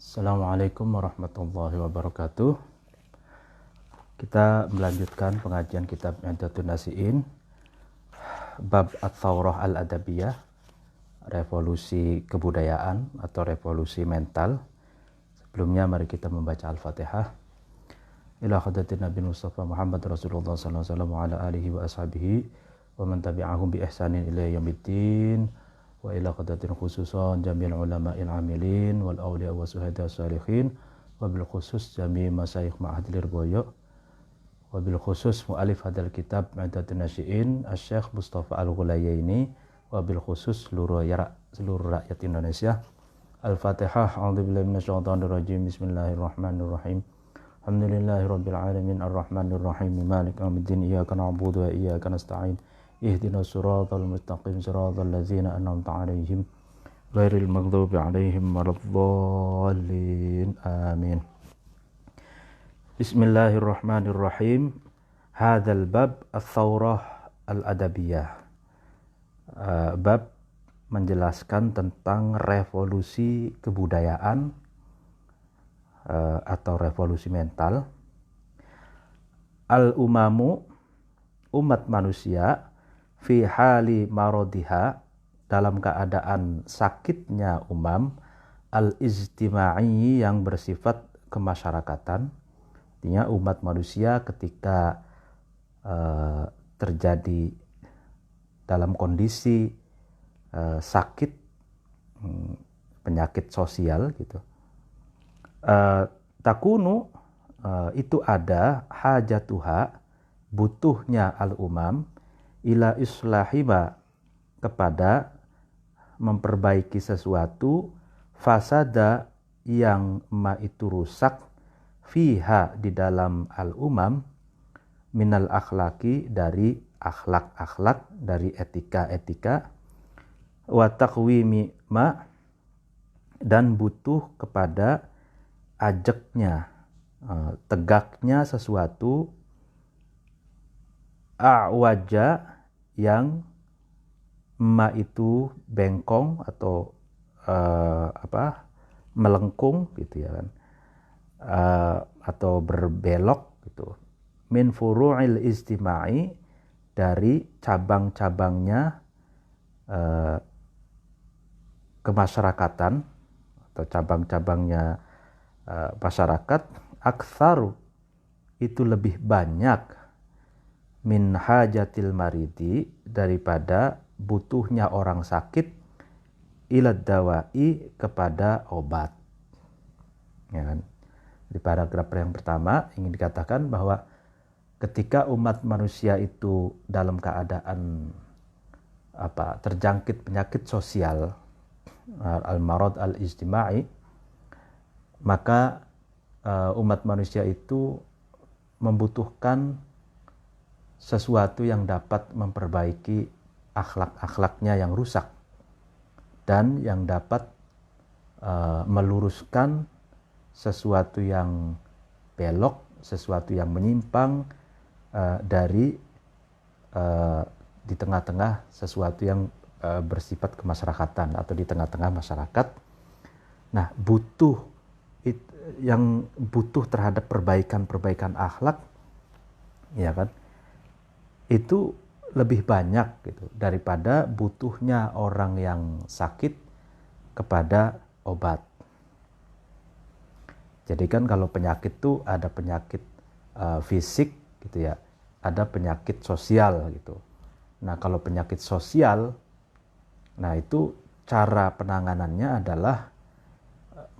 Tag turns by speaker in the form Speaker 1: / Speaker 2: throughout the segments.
Speaker 1: Assalamualaikum warahmatullahi wabarakatuh. Kita melanjutkan pengajian kitab I'datun Nasi'in, bab Ats-Tsaurah Al-Adabiyah, revolusi kebudayaan atau revolusi mental. Sebelumnya mari kita membaca Al-Fatihah. Ila hadratin Nabi Mustafa Muhammad Rasulullah sallallahu alaihi wasallam wa ala alihi wa ashabihi wa man tabi'ahum bi ihsanin ila yaumiddin. Wa ila qadatin khususan jami'il ulama'il amilin wal awliya wa suhada salihin wa bil khusus jami' masyayikh ma'hadil irboyo wa bil khusus mu'alif hadal kitab I'datun Nasi'in Asy-Syaikh Mustafa Al-Ghulayaini wa bil khusus seluruh rakyat Indonesia. Al-Fatihah. A'udzubillahi minasyaitonir rajim. Bismillahirrahmanirrahim. Alhamdulillahirabbil alamin arrahmanir rahim maliki yaumiddin iyyaka na'budu wa iyyaka nasta'in ihdinas siratal mustaqim siratal ladzina an'amta 'alaihim ghairil maghdubi 'alaihim waladdallin amin. Bismillahirrahmanirrahim. Hadzal bab Ats-Tsaurah Al-Adabiyah, bab menjelaskan tentang revolusi kebudayaan atau revolusi mental. Al-umamu, umat manusia, fi hali marodiha, dalam keadaan sakitnya umam, al-ijtima'i, yang bersifat kemasyarakatan. Artinya umat manusia ketika terjadi dalam kondisi sakit, penyakit sosial gitu, takunu, itu ada hajatuha, butuhnya al-umam, ila islahima, kepada memperbaiki sesuatu, fasada, yang ma itu rusak, fiha, di dalam al-umam, minal akhlaki, dari akhlak-akhlak, dari etika-etika, wa taqwimi ma, dan butuh kepada ajaknya, tegaknya sesuatu, a'waja, yang ma itu bengkong atau melengkung gitu ya kan, atau berbelok gitu, min furu'il istima'i, dari cabang-cabangnya kemasyarakatan atau cabang-cabangnya masyarakat, aktsaru, itu lebih banyak, min hajatil maridi, daripada butuhnya orang sakit, ilad dawai, kepada obat. Ya kan? Di paragraf yang pertama ingin dikatakan bahwa ketika umat manusia itu dalam keadaan terjangkit penyakit sosial, al-marad al-ijtima'i, maka umat manusia itu membutuhkan sesuatu yang dapat memperbaiki akhlak-akhlaknya yang rusak, dan yang dapat meluruskan sesuatu yang belok, sesuatu yang menyimpang dari di tengah-tengah sesuatu yang bersifat kemasyarakatan atau di tengah-tengah masyarakat. Nah, yang butuh terhadap perbaikan akhlak, ya kan, itu lebih banyak gitu daripada butuhnya orang yang sakit kepada obat. Jadi kan kalau penyakit tuh ada penyakit fisik gitu ya, ada penyakit sosial gitu. Nah, kalau penyakit sosial, nah itu cara penanganannya adalah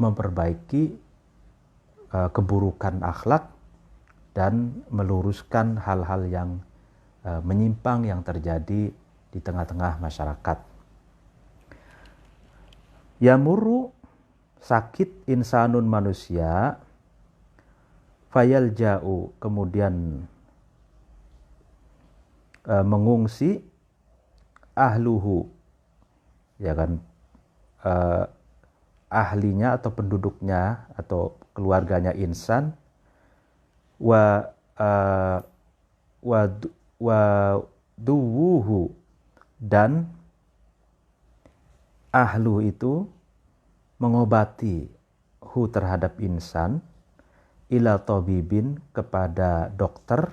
Speaker 1: memperbaiki keburukan akhlak dan meluruskan hal-hal yang menyimpang yang terjadi di tengah-tengah masyarakat. Yamuru, sakit insanun, manusia, fayal ja'u, kemudian mengungsi, ahluhu, ya kan, ahlinya atau penduduknya atau keluarganya insan, wa duwuhu, dan ahlu itu mengobati hu terhadap insan, ila tabibin kepada dokter,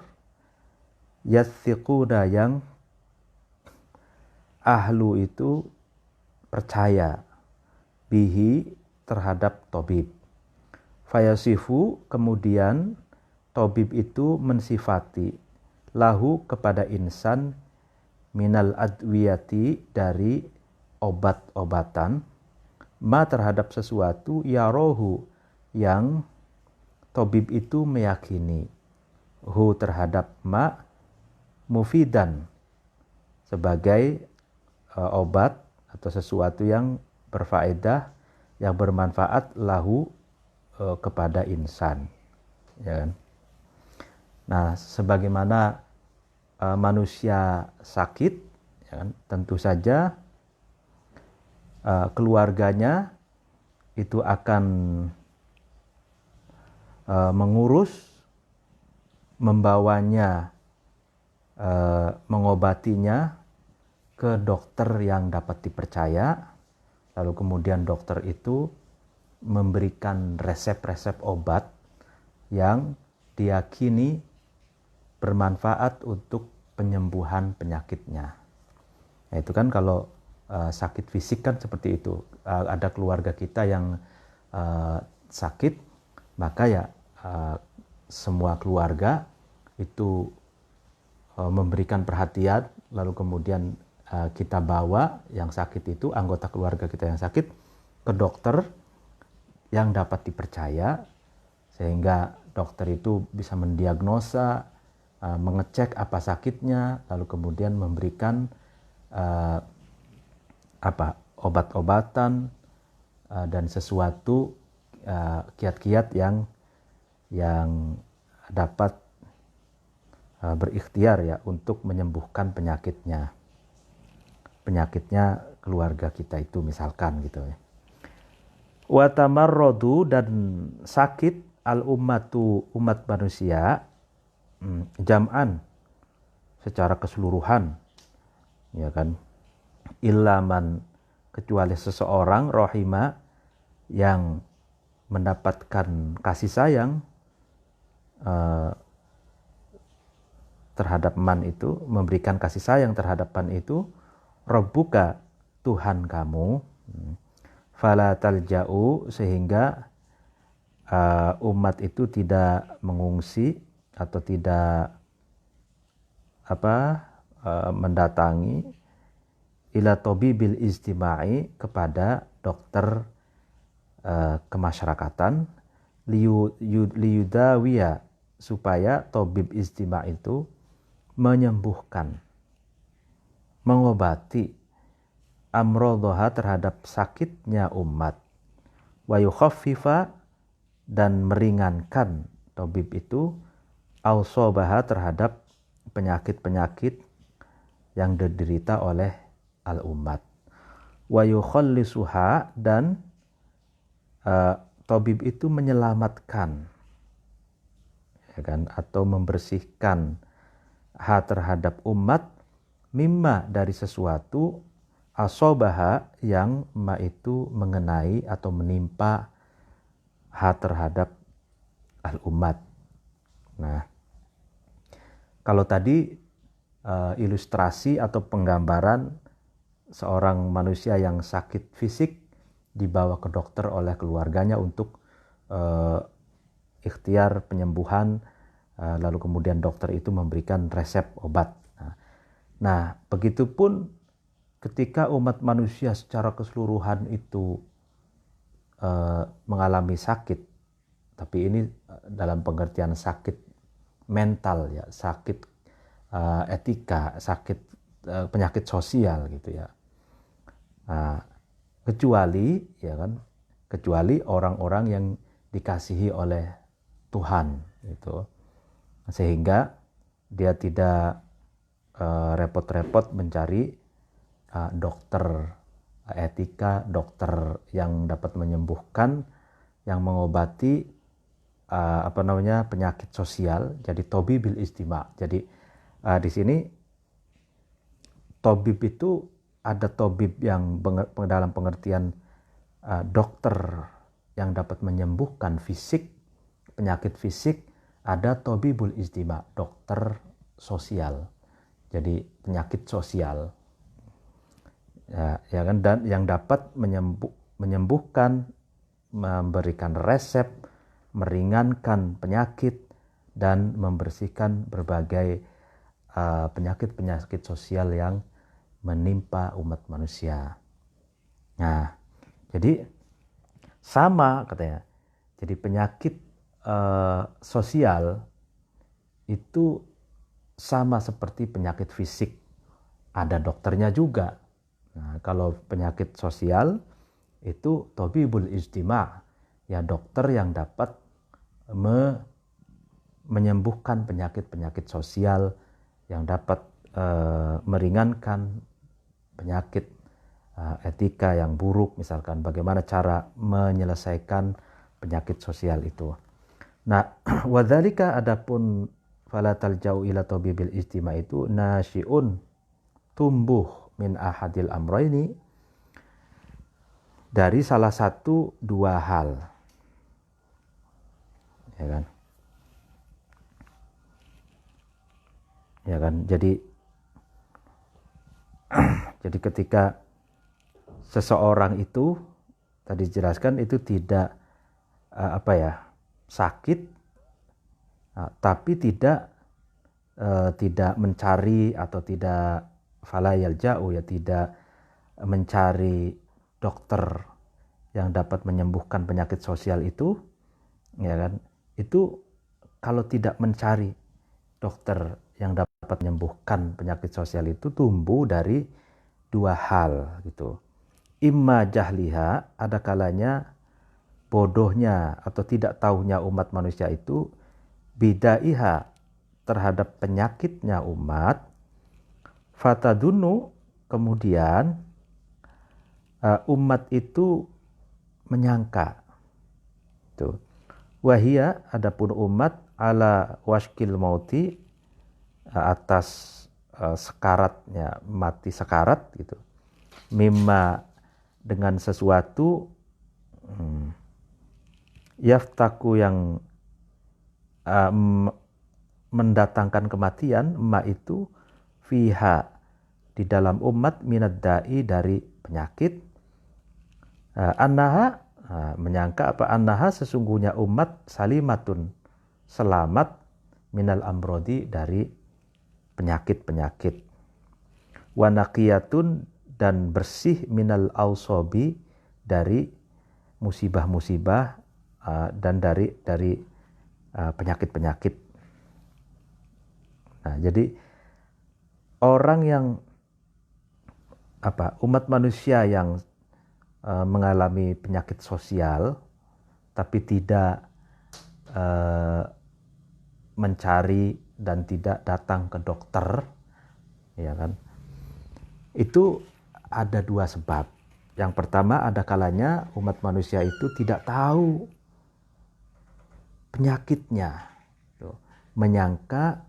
Speaker 1: yatsiquna yang ahlu itu percaya, bihi terhadap tabib. Fayasifu kemudian tabib itu mensifati lahu kepada insan minal adwiyati dari obat-obatan, ma terhadap sesuatu yarohu yang tabib itu meyakini, hu terhadap ma mufidan sebagai obat atau sesuatu yang berfaedah, yang bermanfaat lahu kepada insan, ya kan? Nah, sebagaimana manusia sakit, ya kan, tentu saja keluarganya itu akan mengurus, membawanya, mengobatinya ke dokter yang dapat dipercaya, lalu kemudian dokter itu memberikan resep-resep obat yang diyakini bermanfaat untuk penyembuhan penyakitnya. Nah, itu kan kalau sakit fisik kan seperti itu. Ada keluarga kita yang sakit, maka ya semua keluarga itu memberikan perhatian, lalu kemudian kita bawa yang sakit itu, anggota keluarga kita yang sakit, ke dokter yang dapat dipercaya, sehingga dokter itu bisa mendiagnosa, mengecek apa sakitnya, lalu kemudian memberikan obat-obatan dan sesuatu kiat-kiat yang dapat berikhtiar ya untuk menyembuhkan penyakitnya keluarga kita itu misalkan gitu ya. Wa tamarradu dan sakit al ummatu umat manusia jam'an secara keseluruhan, ya kan, ilaman kecuali seseorang rohima yang mendapatkan kasih sayang terhadap man itu, memberikan kasih sayang terhadap man itu, Rabbuka Tuhan kamu, fala talja'u sehingga umat itu tidak mengungsi atau tidak mendatangi ila tabibil istima'i kepada dokter kemasyarakatan, liyudawiya supaya tabib istima' itu menyembuhkan, mengobati amrodhoha terhadap sakitnya umat, wa yukhaffifa dan meringankan tabib itu ausobaha terhadap penyakit-penyakit yang diderita oleh al-umat, wa yukhallisuha dan tabib itu menyelamatkan, ya kan, atau membersihkan terhadap umat mimma dari sesuatu asobaha yang ma itu mengenai atau menimpa terhadap al-umat. Nah, kalau tadi ilustrasi atau penggambaran seorang manusia yang sakit fisik dibawa ke dokter oleh keluarganya untuk ikhtiar penyembuhan, lalu kemudian dokter itu memberikan resep obat. Nah, begitupun ketika umat manusia secara keseluruhan itu mengalami sakit, tapi ini dalam pengertian sakit mental ya, sakit etika, sakit penyakit sosial gitu ya. Kecuali orang-orang yang dikasihi oleh Tuhan gitu, sehingga dia tidak repot-repot mencari dokter etika, dokter yang dapat menyembuhkan, yang mengobati penyakit sosial. Jadi tabibil istima'. Jadi di sini tabib itu ada tabib yang dalam pengertian dokter yang dapat menyembuhkan fisik, penyakit fisik, ada tabibul ijtima, dokter sosial. Jadi penyakit sosial. Ya kan, dan yang dapat menyembuhkan, memberikan resep, meringankan penyakit dan membersihkan berbagai penyakit-penyakit sosial yang menimpa umat manusia. Nah, jadi sama katanya. Jadi penyakit sosial itu sama seperti penyakit fisik. Ada dokternya juga. Nah, kalau penyakit sosial itu tabibul ijtima, ya dokter yang dapat menyembuhkan penyakit-penyakit sosial, yang dapat meringankan penyakit etika yang buruk, misalkan bagaimana cara menyelesaikan penyakit sosial itu. Nah, wadzalika adapun fala taljau ila tabibil ijtima itu nasyiun, tumbuh min ahadil amroini, dari salah satu dua hal. Ya kan? Ya kan? Jadi ketika seseorang itu tadi dijelaskan itu tidak sakit, tapi tidak mencari atau tidak falayal jauh, ya tidak mencari dokter yang dapat menyembuhkan penyakit sosial itu, ya kan? Itu kalau tidak mencari dokter yang dapat menyembuhkan penyakit sosial itu tumbuh dari dua hal gitu. Imma jahliha, ada kalanya bodohnya atau tidak tahunya umat manusia itu, bidaiha, terhadap penyakitnya umat, fatadunu, kemudian umat itu menyangka tuh, wahia, adapun umat ala washkil mauti, atas sekaratnya, mati sekarat gitu, mimma, dengan sesuatu, yaftaku, yang mendatangkan kematian, ma itu fiha, di dalam umat, minad da'i, dari penyakit, annaha, menyangka apa, annaha, sesungguhnya umat, salimatun, selamat, minal amrodi, dari penyakit-penyakit, wa naqiyatun, dan bersih, minal ausobi, dari musibah-musibah, dan dari penyakit-penyakit. Nah, jadi orang yang umat manusia yang mengalami penyakit sosial tapi tidak mencari dan tidak datang ke dokter, ya kan? Itu ada dua sebab. Yang pertama, ada kalanya umat manusia itu tidak tahu penyakitnya, menyangka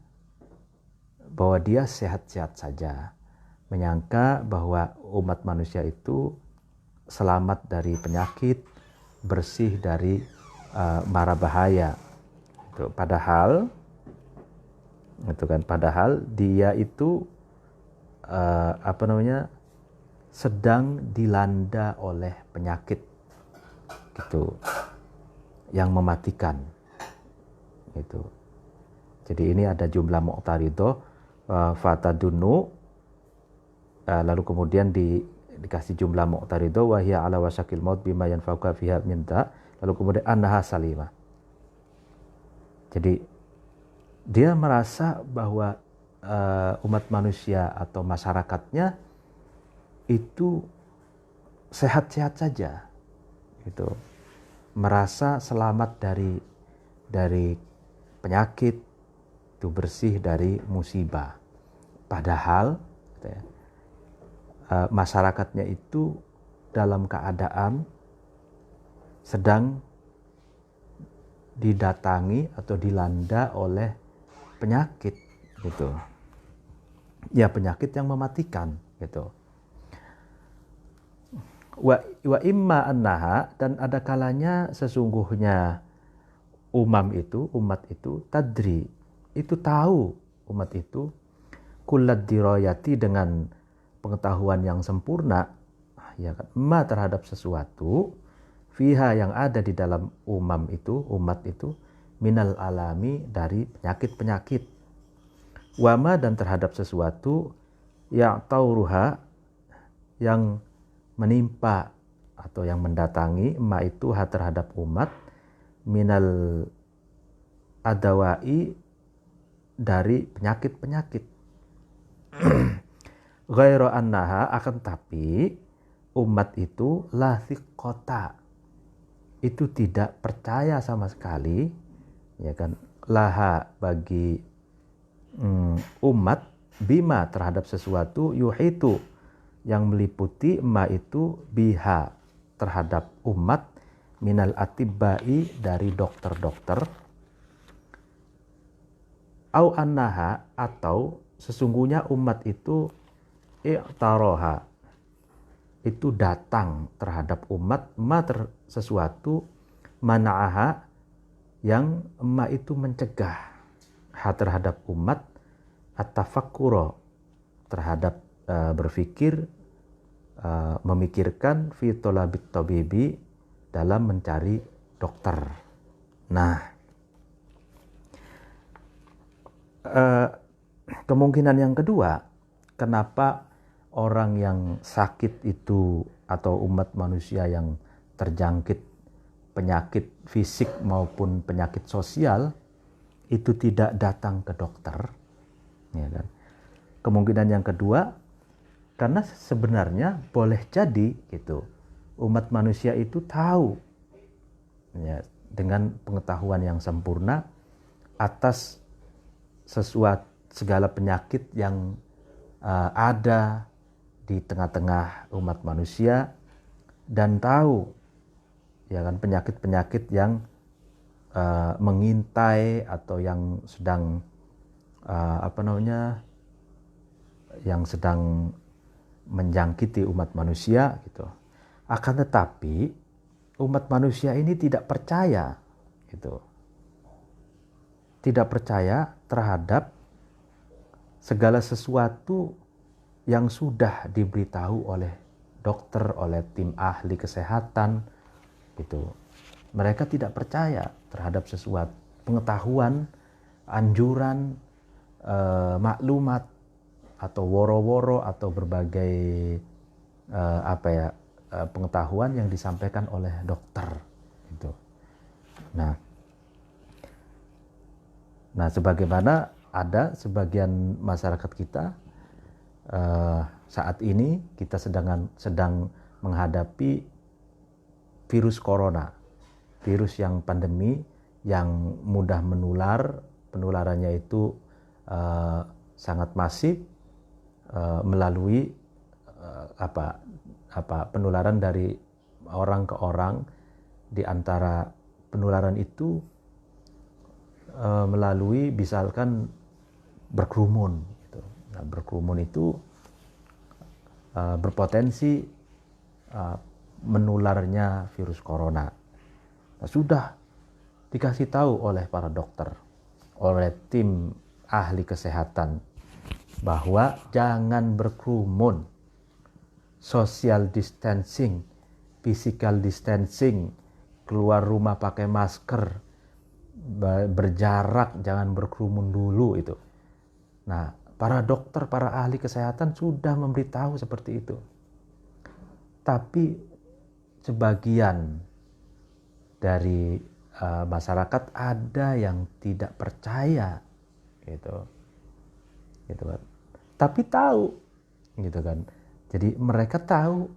Speaker 1: bahwa dia sehat-sehat saja, menyangka bahwa umat manusia itu selamat dari penyakit, bersih dari mara bahaya. Padahal dia itu sedang dilanda oleh penyakit gitu yang mematikan gitu. Jadi ini ada jumlah mu'taridah, fatadunu, lalu kemudian dikasih jumlah mu'taridah, wa hiya ala wasakil maut bima yanfa'uka fiha minta, lalu kemudian annaha salimah. Jadi dia merasa bahwa umat manusia atau masyarakatnya itu sehat-sehat saja gitu, merasa selamat dari penyakit, itu bersih dari musibah. Padahal masyarakatnya itu dalam keadaan sedang didatangi atau dilanda oleh penyakit gitu. Ya, penyakit yang mematikan gitu. Wa imma annaha, dan ada kalanya sesungguhnya umat itu tadri, itu tahu umat itu kullad dirayati, dengan pengetahuan yang sempurna, ya kan, ma terhadap sesuatu, fiha yang ada di dalam umat itu minal alami, dari penyakit-penyakit, wama, dan terhadap sesuatu yang tauruha, yang menimpa atau yang mendatangi ma itu terhadap umat, minal adawai, dari penyakit-penyakit. Ghairu annaha, akan tapi umat itu la thiqata, itu tidak percaya sama sekali, ya kan, laha, bagi umat, bima, terhadap sesuatu, yuhitu, yang meliputi ma itu, biha, terhadap umat, minal atibbai, dari dokter-dokter, au annaha, atau sesungguhnya umat itu i'taroha, itu datang terhadap umat, sesuatu, mana'aha, yang ma itu mencegah terhadap umat, at-tafakkuro, terhadap berpikir, memikirkan, fi tolabit tabibi, dalam mencari dokter. Nah, kemungkinan yang kedua, kenapa orang yang sakit itu, atau umat manusia yang terjangkit penyakit fisik maupun penyakit sosial, itu tidak datang ke dokter, ya kan? Kemungkinan yang kedua, karena sebenarnya boleh jadi gitu, umat manusia itu tahu, ya, dengan pengetahuan yang sempurna atas segala penyakit yang ada di tengah-tengah umat manusia, dan tahu, ya kan, penyakit-penyakit yang mengintai atau yang sedang yang sedang menjangkiti umat manusia gitu. Akan tetapi umat manusia ini tidak percaya gitu. Tidak percaya terhadap segala sesuatu yang sudah diberitahu oleh dokter, oleh tim ahli kesehatan gitu. Mereka tidak percaya terhadap sesuatu pengetahuan, anjuran, maklumat, atau woro-woro, atau berbagai pengetahuan yang disampaikan oleh dokter gitu. Nah, sebagaimana ada sebagian masyarakat kita saat ini, kita sedang menghadapi virus corona, virus yang pandemi, yang mudah menular, penularannya itu sangat masif, melalui penularan dari orang ke orang. Di antara penularan itu melalui misalkan berkerumun gitu. Nah, berkerumun itu berpotensi menularnya virus corona. Nah, sudah dikasih tahu oleh para dokter, oleh tim ahli kesehatan, bahwa jangan berkerumun, social distancing, physical distancing, keluar rumah pakai masker, berjarak, jangan berkerumun dulu itu. Nah, para dokter, para ahli kesehatan sudah memberitahu seperti itu. Tapi sebagian dari masyarakat ada yang tidak percaya gitu kan. Tapi tahu gitu kan. Jadi mereka tahu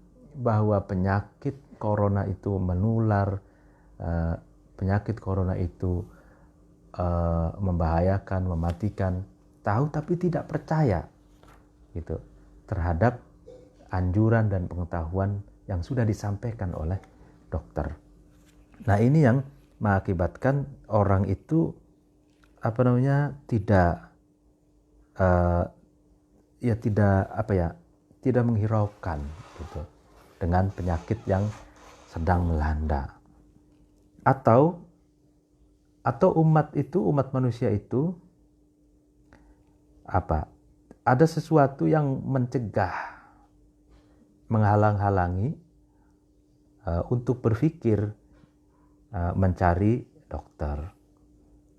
Speaker 1: bahwa penyakit corona itu menular, penyakit corona itu membahayakan, mematikan, tahu tapi tidak percaya gitu terhadap anjuran dan pengetahuan yang sudah disampaikan oleh dokter. Nah, ini yang mengakibatkan orang itu tidak tidak menghiraukan gitu. dengan penyakit yang sedang melanda. Atau umat manusia itu ada sesuatu yang mencegah, menghalang-halangi untuk berpikir mencari dokter.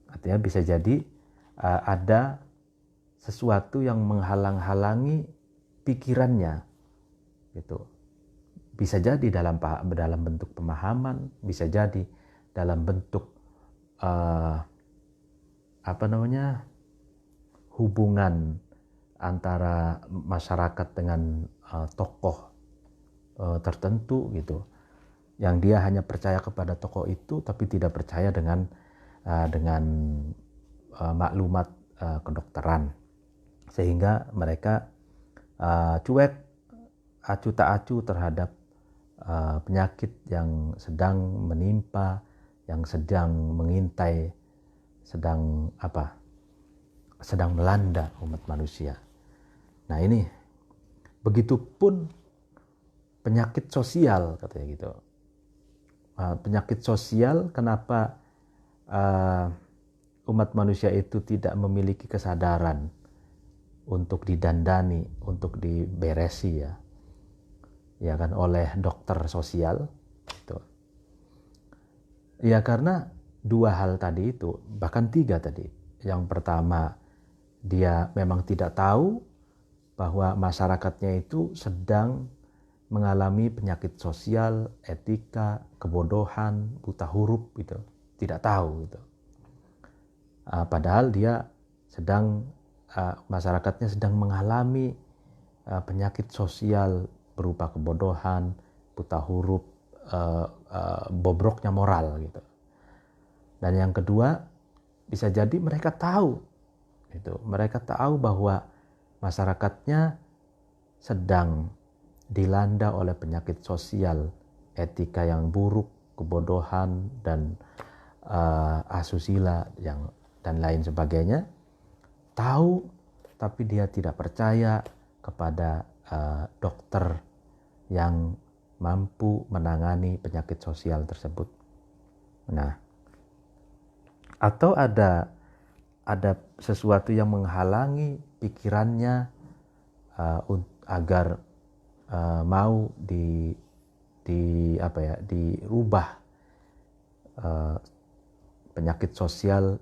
Speaker 1: Artinya bisa jadi ada sesuatu yang menghalang-halangi pikirannya gitu. Bisa jadi dalam bentuk pemahaman, bisa jadi dalam bentuk hubungan antara masyarakat dengan tokoh tertentu gitu, yang dia hanya percaya kepada tokoh itu tapi tidak percaya dengan maklumat kedokteran, sehingga mereka cuek, acu tak acu terhadap penyakit yang sedang menimpa, yang sedang mengintai, sedang melanda umat manusia. Nah ini, begitupun penyakit sosial katanya gitu. Penyakit sosial, kenapa umat manusia itu tidak memiliki kesadaran untuk didandani, untuk diberesi ya kan, oleh dokter sosial gitu. Ya karena dua hal tadi itu, bahkan tiga tadi. Yang pertama, dia memang tidak tahu bahwa masyarakatnya itu sedang mengalami penyakit sosial, etika, kebodohan, buta huruf gitu. Tidak tahu gitu. Padahal dia masyarakatnya sedang mengalami penyakit sosial berupa kebodohan, buta huruf, bobroknya moral gitu. Dan yang kedua, bisa jadi mereka tahu gitu. Mereka tahu bahwa masyarakatnya sedang dilanda oleh penyakit sosial, etika yang buruk, kebodohan, dan asusila dan lain sebagainya. Tahu, tapi dia tidak percaya kepada dokter yang mampu menangani penyakit sosial tersebut. Nah, atau ada sesuatu yang menghalangi pikirannya agar mau dirubah penyakit sosial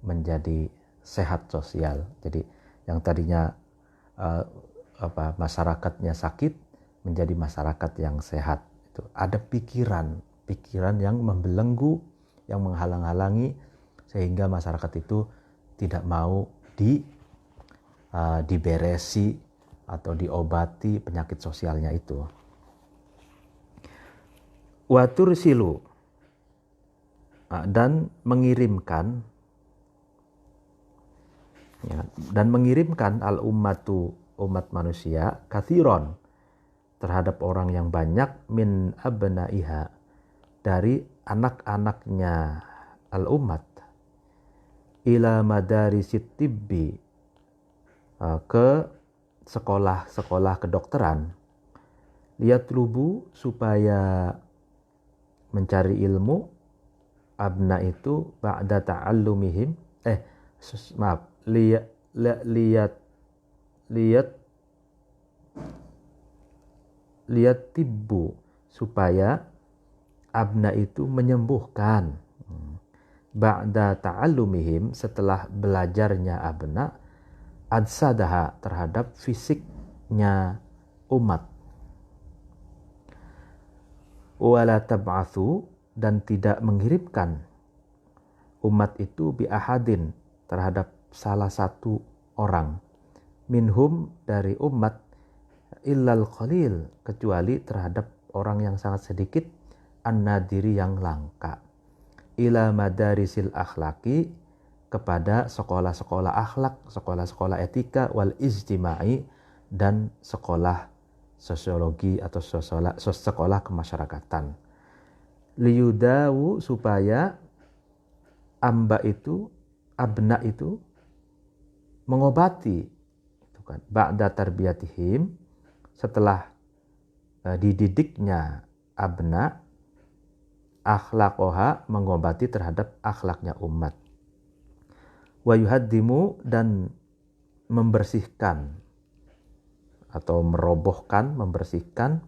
Speaker 1: menjadi sehat sosial. Jadi yang tadinya masyarakatnya sakit menjadi masyarakat yang sehat. Itu ada pikiran yang membelenggu, yang menghalang-halangi, sehingga masyarakat itu tidak mau diberesi atau diobati penyakit sosialnya itu. Watur silu, dan mengirimkan al-ummatu, umat manusia, kathiron, terhadap orang yang banyak, min abnaiha, dari anak-anaknya al-ummat, ila madarisit tibbi, ke sekolah-sekolah kedokteran, liyatlubu, supaya mencari ilmu, abna itu ba'da ta'allumihim, lihat tibbu, supaya abna itu menyembuhkan, ba'da ta'allumihim, setelah belajarnya abna, adsadaha, terhadap fisiknya umat, wala tab'athu, dan tidak mengirimkan umat itu bi ahadin, terhadap salah satu orang, minhum, dari umat, illal qalil, kecuali terhadap orang yang sangat sedikit, an-nadiri, yang langka, ila madarisil akhlaki, kepada sekolah-sekolah akhlak, sekolah-sekolah etika, wal ijtimai, dan sekolah sosiologi atau sekolah kemasyarakatan, liyudawu, supaya abna itu mengobati, itu kan, ba'da tarbiyatihim, setelah dididiknya abna akhlaqoha, mengobati terhadap akhlaknya umat. Wa yuhaddimu, dan membersihkan atau merobohkan, membersihkan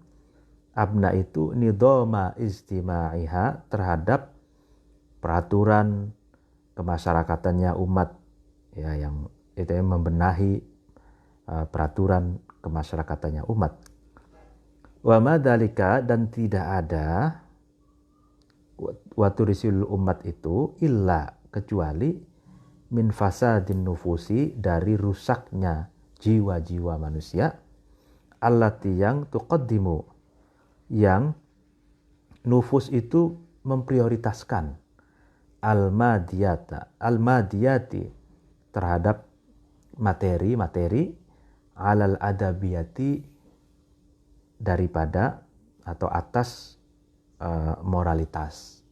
Speaker 1: abna itu nidhama istima'iha, terhadap peraturan kemasyarakatannya umat, ya, yang itu membenahi peraturan kemasyarakatannya umat. Wa madzalika, dan tidak ada waturisil umat itu illa, kecuali min fasadin nufusi, dari rusaknya jiwa-jiwa manusia, allati, yang tuqaddimu, yang nufus itu memprioritaskan al-madiyati, terhadap materi alal adabiyati, daripada atau atas moralitas.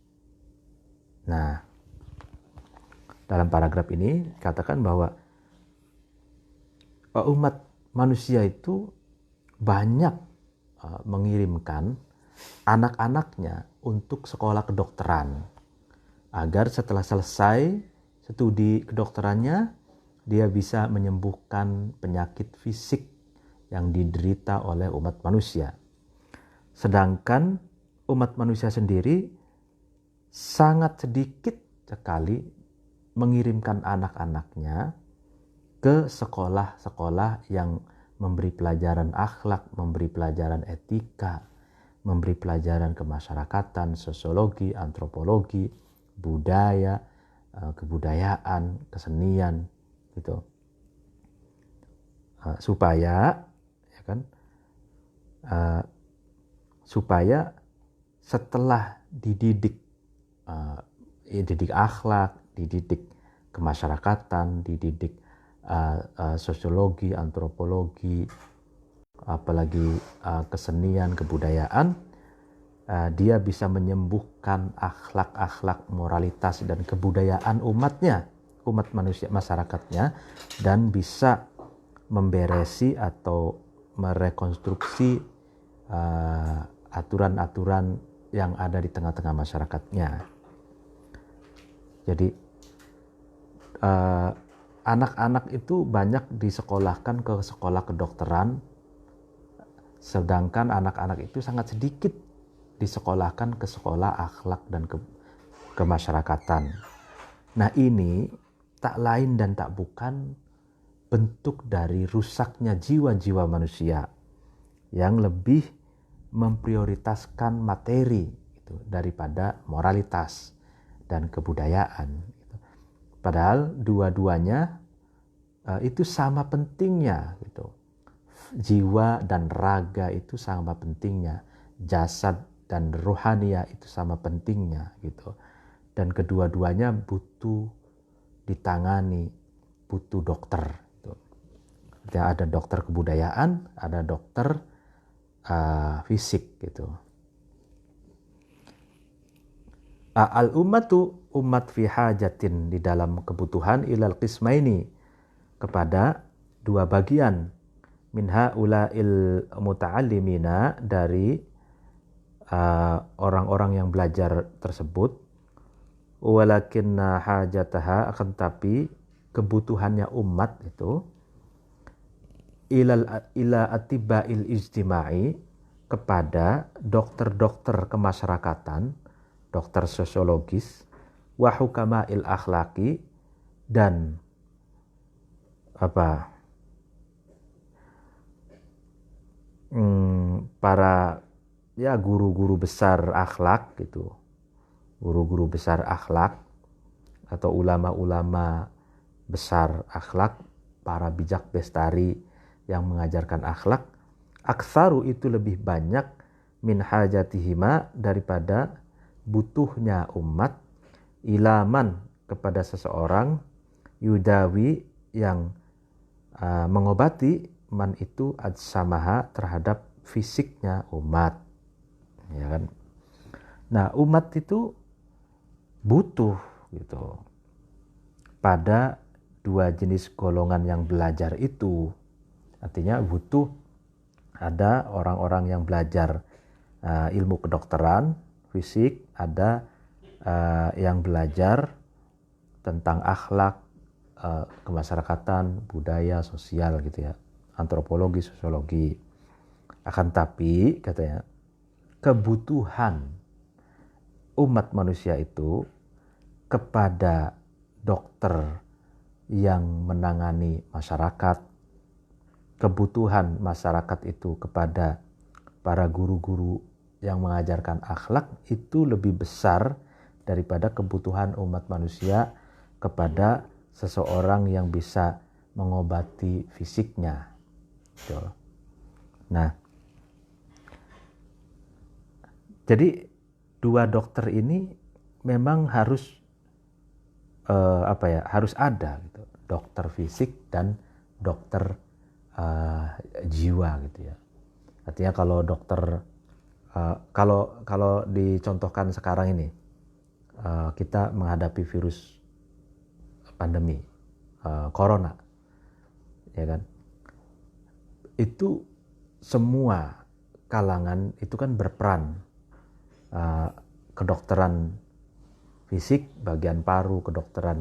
Speaker 1: Nah, dalam paragraf ini katakan bahwa umat manusia itu banyak mengirimkan anak-anaknya untuk sekolah kedokteran, agar setelah selesai studi kedokterannya dia bisa menyembuhkan penyakit fisik yang diderita oleh umat manusia. Sedangkan umat manusia sendiri sangat sedikit sekali mengirimkan anak-anaknya ke sekolah-sekolah yang memberi pelajaran akhlak, memberi pelajaran etika, memberi pelajaran kemasyarakatan, sosiologi, antropologi, budaya, kebudayaan, kesenian, gitu. Supaya, ya kan, supaya setelah dididik akhlak, dididik kemasyarakatan, dididik sosiologi, antropologi, apalagi kesenian, kebudayaan, dia bisa menyembuhkan akhlak-akhlak, moralitas dan kebudayaan umatnya, umat manusia, masyarakatnya, dan bisa memberesi atau merekonstruksi aturan-aturan yang ada di tengah-tengah masyarakatnya. Jadi anak-anak itu banyak disekolahkan ke sekolah kedokteran, sedangkan anak-anak itu sangat sedikit disekolahkan ke sekolah akhlak dan kemasyarakatan. Nah, ini tak lain dan tak bukan bentuk dari rusaknya jiwa-jiwa manusia yang lebih memprioritaskan materi gitu, daripada moralitas dan kebudayaan. Padahal dua-duanya itu sama pentingnya gitu. Jiwa dan raga itu sama pentingnya, jasad dan rohania itu sama pentingnya gitu. Dan kedua-duanya butuh ditangani, butuh dokter gitu. Ya, ada dokter kebudayaan, ada dokter fisik gitu. Al-ummatu, umat fi hajatin, di dalam kebutuhan, ilal qismaini, kepada dua bagian, minha ulail muta'allimina, dari orang-orang yang belajar tersebut, walakinna hajataha, akan tapi kebutuhannya umat itu, ila atiba'il ijtima'i, kepada dokter-dokter kemasyarakatan, dokter sosiologis, wa hukama'il akhlaki, dan para guru-guru besar akhlak gitu, guru-guru besar akhlak atau ulama-ulama besar akhlak, para bijak bestari yang mengajarkan akhlak, aksaru, itu lebih banyak, min hajatihima, daripada butuhnya umat, ilaman, kepada seseorang, yudawi, yang mengobati, man itu adsamaha, terhadap fisiknya umat, ya kan. Nah, umat itu butuh gitu pada dua jenis golongan yang belajar itu. Artinya butuh Ada orang-orang yang belajar ilmu kedokteran, fisik, ada yang belajar tentang akhlak, kemasyarakatan, budaya, sosial gitu ya, antropologi, sosiologi. Akan tapi katanya kebutuhan umat manusia itu kepada dokter yang menangani masyarakat, kebutuhan masyarakat itu kepada para guru-guru yang mengajarkan akhlak itu lebih besar daripada kebutuhan umat manusia kepada seseorang yang bisa mengobati fisiknya. Gitu. Nah, jadi dua dokter ini memang harus harus ada gitu, dokter fisik dan dokter jiwa gitu ya. Artinya kalau dokter kalau dicontohkan sekarang ini kita menghadapi virus pandemi corona, ya kan? Itu semua kalangan itu kan berperan. Kedokteran fisik, bagian paru, kedokteran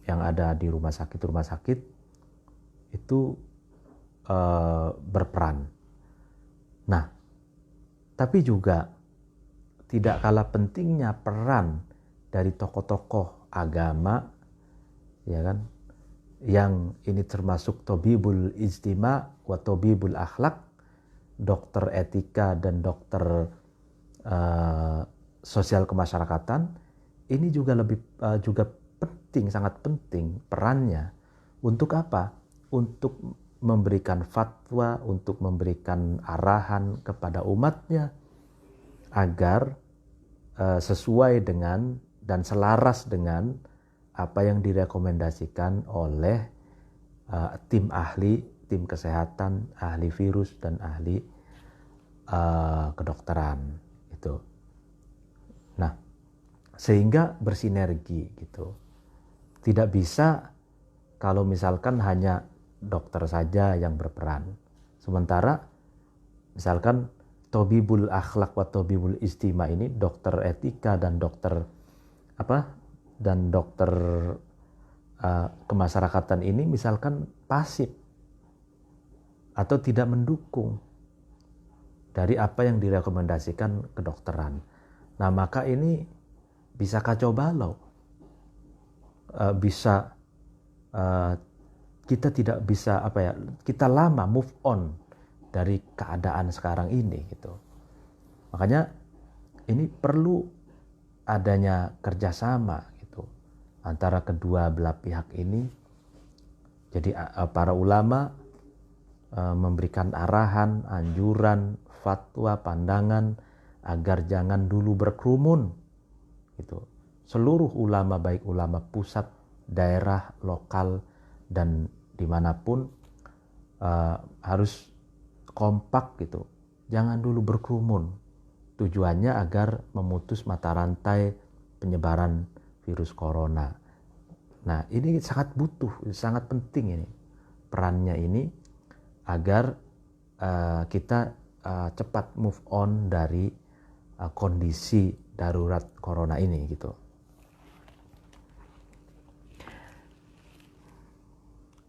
Speaker 1: yang ada di rumah sakit itu berperan. Nah, tapi juga tidak kalah pentingnya peran dari tokoh-tokoh agama, ya kan, yang ini termasuk tobibul ijtima wa tobibul akhlak, dokter etika dan dokter sosial kemasyarakatan. Ini juga juga penting, sangat penting perannya. Untuk apa? Untuk memberikan fatwa, untuk memberikan arahan kepada umatnya agar sesuai dengan dan selaras dengan apa yang direkomendasikan oleh tim ahli, tim kesehatan, ahli virus dan ahli kedokteran itu. Nah, sehingga bersinergi gitu. Tidak bisa kalau misalkan hanya dokter saja yang berperan. Sementara misalkan tobibul akhlak wa tobibul istima ini, dokter etika dan dokter kemasyarakatan ini misalkan pasif atau tidak mendukung dari apa yang direkomendasikan kedokteran. Nah, maka ini bisa kacau balau. Kita tidak bisa kita lama move on dari keadaan sekarang ini gitu. Makanya ini perlu adanya kerjasama gitu antara kedua belah pihak ini. Jadi para ulama memberikan arahan, anjuran, fatwa, pandangan agar jangan dulu berkerumun gitu. Seluruh ulama, baik ulama pusat, daerah, lokal, dan dimanapun harus kompak gitu. Jangan dulu berkerumun. Tujuannya agar memutus mata rantai penyebaran virus corona. Nah, ini sangat butuh, sangat penting ini perannya ini agar kita cepat move on dari kondisi darurat corona ini gitu.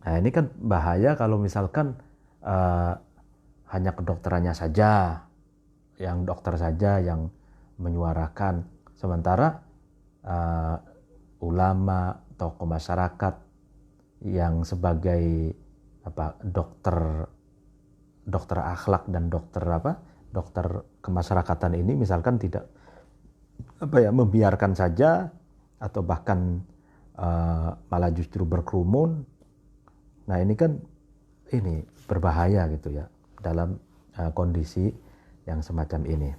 Speaker 1: Nah, ini kan bahaya kalau misalkan hanya kedokterannya saja, yang dokter saja yang menyuarakan, sementara ulama, tokoh masyarakat yang sebagai dokter akhlak dan dokter kemasyarakatan ini misalkan tidak membiarkan saja atau bahkan malah justru berkerumun. Nah, ini kan berbahaya gitu ya dalam kondisi yang semacam ini.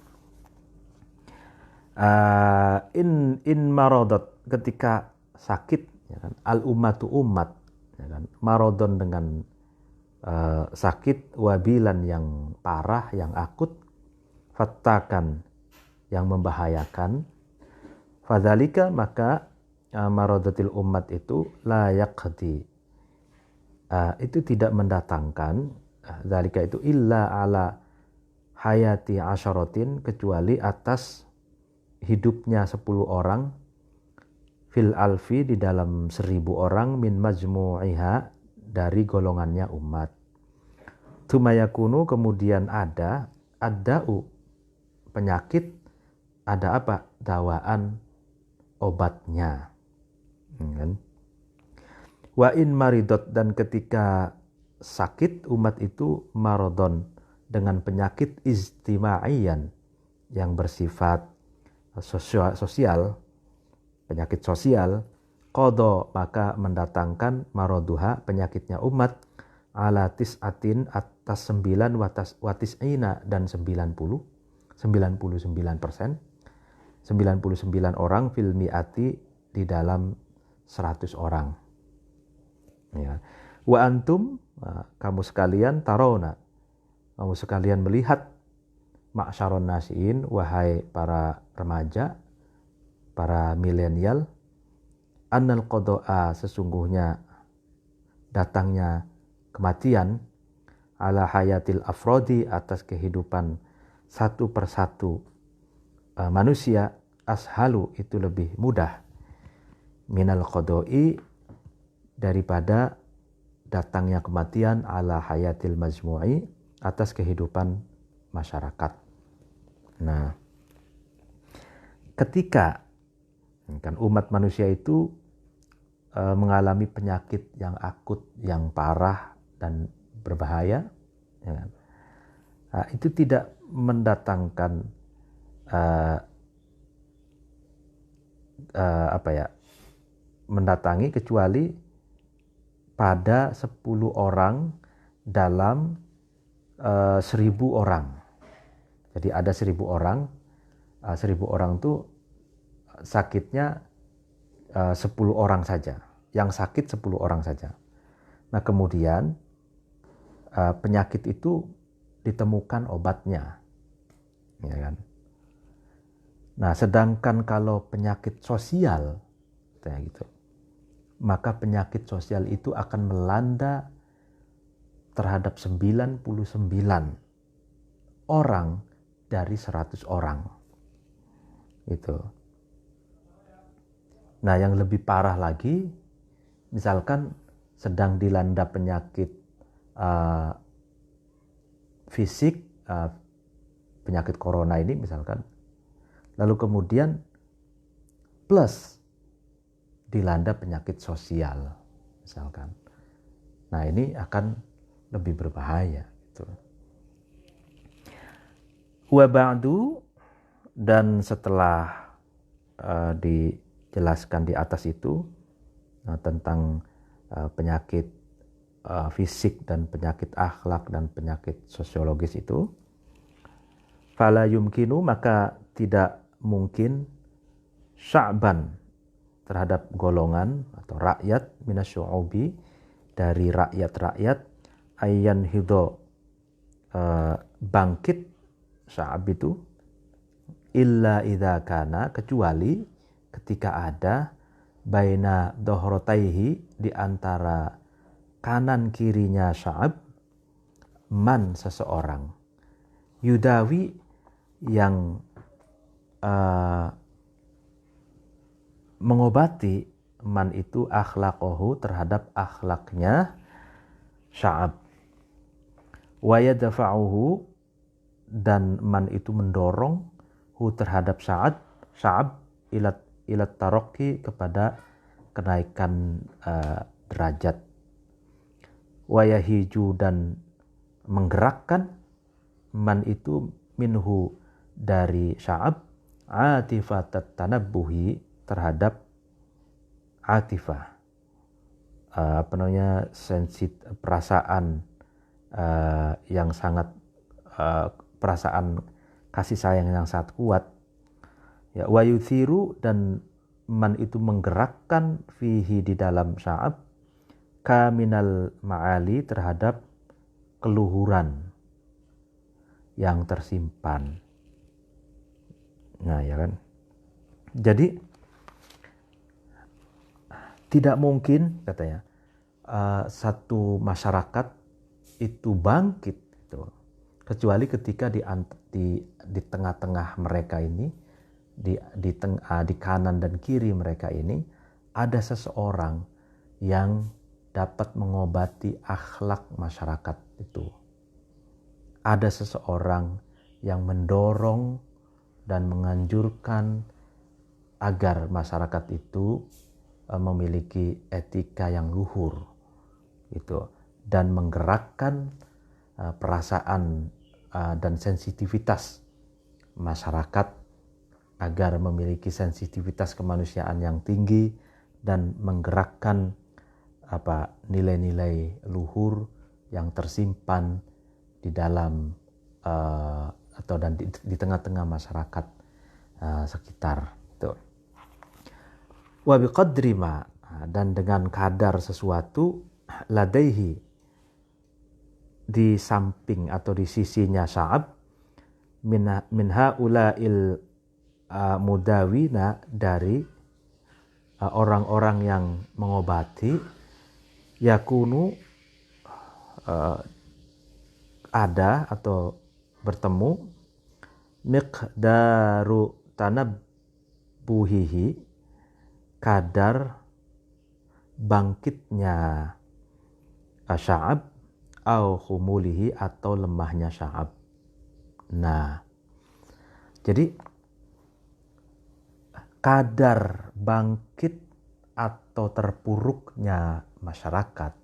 Speaker 1: In marodat, ketika sakit, ya kan, al ummatu umat, ya kan, marodon dengan sakit, wabilan yang parah, yang akut, fattakan yang membahayakan, fadzalika maka marodatil umat itu la yaqdi, itu tidak mendatangkan Dzalika itu illa ala hayati asyaratin, kecuali atas hidupnya 10 orang, fil alfi di dalam 1000 orang, min majmu'iha dari golongannya umat. Tumayakunu, kemudian ada ad-da'u penyakit, ada apa? Dawaan, obatnya. Kan? Wa in maridot, dan ketika sakit umat itu, marodon dengan penyakit istimaiyan yang bersifat sosial, penyakit sosial, qadha, maka mendatangkan maroduha penyakitnya umat, ala tis'atin atas 9 watis'ina dan 99%, 99 orang fil mi'ati di dalam 100 orang. Ya. Wa antum, kamu sekalian, tarawna, kamu sekalian melihat, ma'syaron nasiin, wahai para remaja, para milenial, annal qada'a, sesungguhnya datangnya kematian, ala hayatil afrodi, atas kehidupan satu persatu manusia, ashalu, itu lebih mudah, minal qada'i, daripada datangnya kematian ala hayatil majmu'i, atas kehidupan masyarakat. Nah, ketika kan umat manusia itu mengalami penyakit yang akut, yang parah dan berbahaya, ya, itu tidak mendatangkan mendatangi kecuali pada 10 orang dalam 1000 orang. Jadi ada 1000 orang, 1000 orang itu sakitnya 10 orang saja, yang sakit 10 orang saja. Nah kemudian penyakit itu ditemukan obatnya, ya kan. Nah sedangkan kalau penyakit sosial, kayak gitu, maka penyakit sosial itu akan melanda terhadap 99 orang dari 100 orang. Itu. Nah, yang lebih parah lagi, misalkan sedang dilanda penyakit fisik, penyakit corona ini misalkan, lalu kemudian plus dilanda penyakit sosial misalkan. Nah, ini akan lebih berbahaya gitu. Wa ba'du, dan setelah dijelaskan di atas itu tentang penyakit fisik dan penyakit akhlak dan penyakit sosiologis itu, fala yumkinu, maka tidak mungkin, sya'ban, terhadap golongan atau rakyat, minasyu'ubi, dari rakyat-rakyat, ayyan hidho, bangkit, sya'ab itu, illa idza kana, kecuali ketika ada, baina dohrotaihi, di antara kanan kirinya sya'ab, man, seseorang, yudawi, yang mengobati, man itu, akhlaqohu, terhadap akhlaknya sya'ab, wa yadfa'uhu, dan man itu mendorong hu, terhadap sya'ab, ilat taraqi, kepada kenaikan derajat, wa yahiju, dan menggerakkan man itu, minhu, dari sya'ab, atifatat tanabbuhi, terhadap atifah, perasaan yang sangat perasaan kasih sayang yang sangat kuat, ya, wa yuthiru, dan man itu menggerakkan, fihi, di dalam sya'ab, kaminal ma'ali, terhadap keluhuran yang tersimpan. Nah, ya kan. Jadi tidak mungkin, katanya, satu masyarakat itu bangkit gitu, kecuali ketika di tengah-tengah mereka ini, di kanan dan kiri mereka ini ada seseorang yang dapat mengobati akhlak masyarakat itu. Ada seseorang yang mendorong dan menganjurkan agar masyarakat itu memiliki etika yang luhur gitu, dan menggerakkan perasaan dan sensitivitas masyarakat agar memiliki sensitivitas kemanusiaan yang tinggi dan menggerakkan nilai-nilai luhur yang tersimpan di dalam atau di tengah-tengah masyarakat sekitar itu. Wa biqadri ma, dan dengan kadar sesuatu, ladaihi, di samping atau di sisinya Sya'ab, min haula'il mudawina, dari orang-orang yang mengobati, yakunu ada atau bertemu, miqdaru tanabbuhihi, kadar bangkitnya Sya'ab, au khumulihi, atau lemahnya Sya'ab. Nah, jadi kadar bangkit atau terpuruknya masyarakat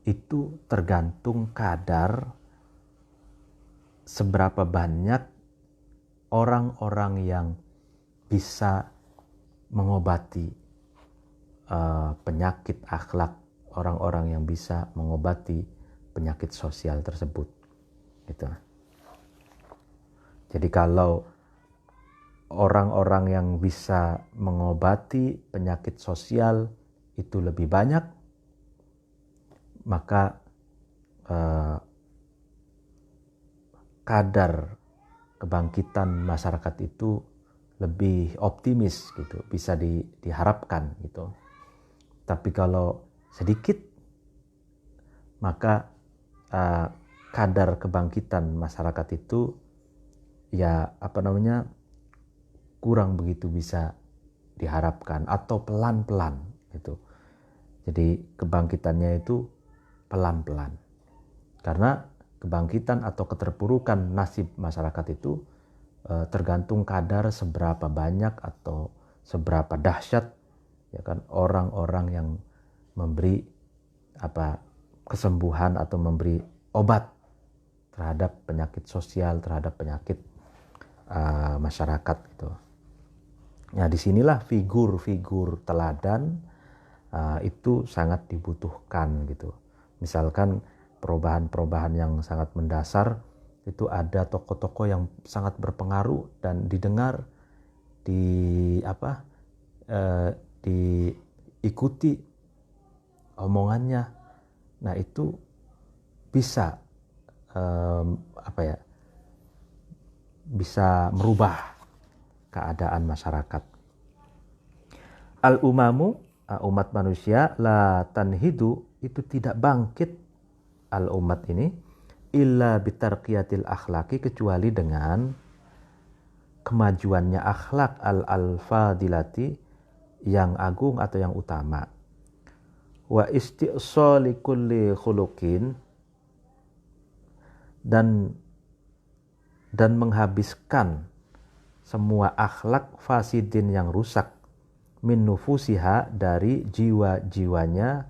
Speaker 1: itu tergantung kadar seberapa banyak orang-orang yang bisa mengobati penyakit akhlak, orang-orang yang bisa mengobati penyakit sosial tersebut gitu. Jadi kalau orang-orang yang bisa mengobati penyakit sosial itu lebih banyak, maka kadar kebangkitan masyarakat itu lebih optimis gitu, bisa diharapkan gitu. Tapi kalau sedikit, maka kadar kebangkitan masyarakat itu kurang begitu bisa diharapkan, atau pelan-pelan gitu. Jadi kebangkitannya itu pelan-pelan, karena kebangkitan atau keterpurukan nasib masyarakat itu tergantung kadar seberapa banyak atau seberapa dahsyat ya kan orang-orang yang memberi kesembuhan atau memberi obat terhadap penyakit sosial, terhadap penyakit masyarakat gitu. Nah, disinilah figur-figur teladan itu sangat dibutuhkan gitu. Misalkan perubahan-perubahan yang sangat mendasar, itu ada tokoh-tokoh yang sangat berpengaruh dan didengar, diikuti omongannya. Nah, itu bisa bisa merubah keadaan masyarakat. Al-umamu, umat manusia, la tanhidu, itu tidak bangkit al-umat ini illa bitarqiyatil akhlaqi, kecuali dengan kemajuannya akhlak al-fadilati, yang agung atau yang utama. Wa isti'sali kulli khuluqin, dan menghabiskan semua akhlak fasidin yang rusak, min nufusiha, dari jiwa-jiwanya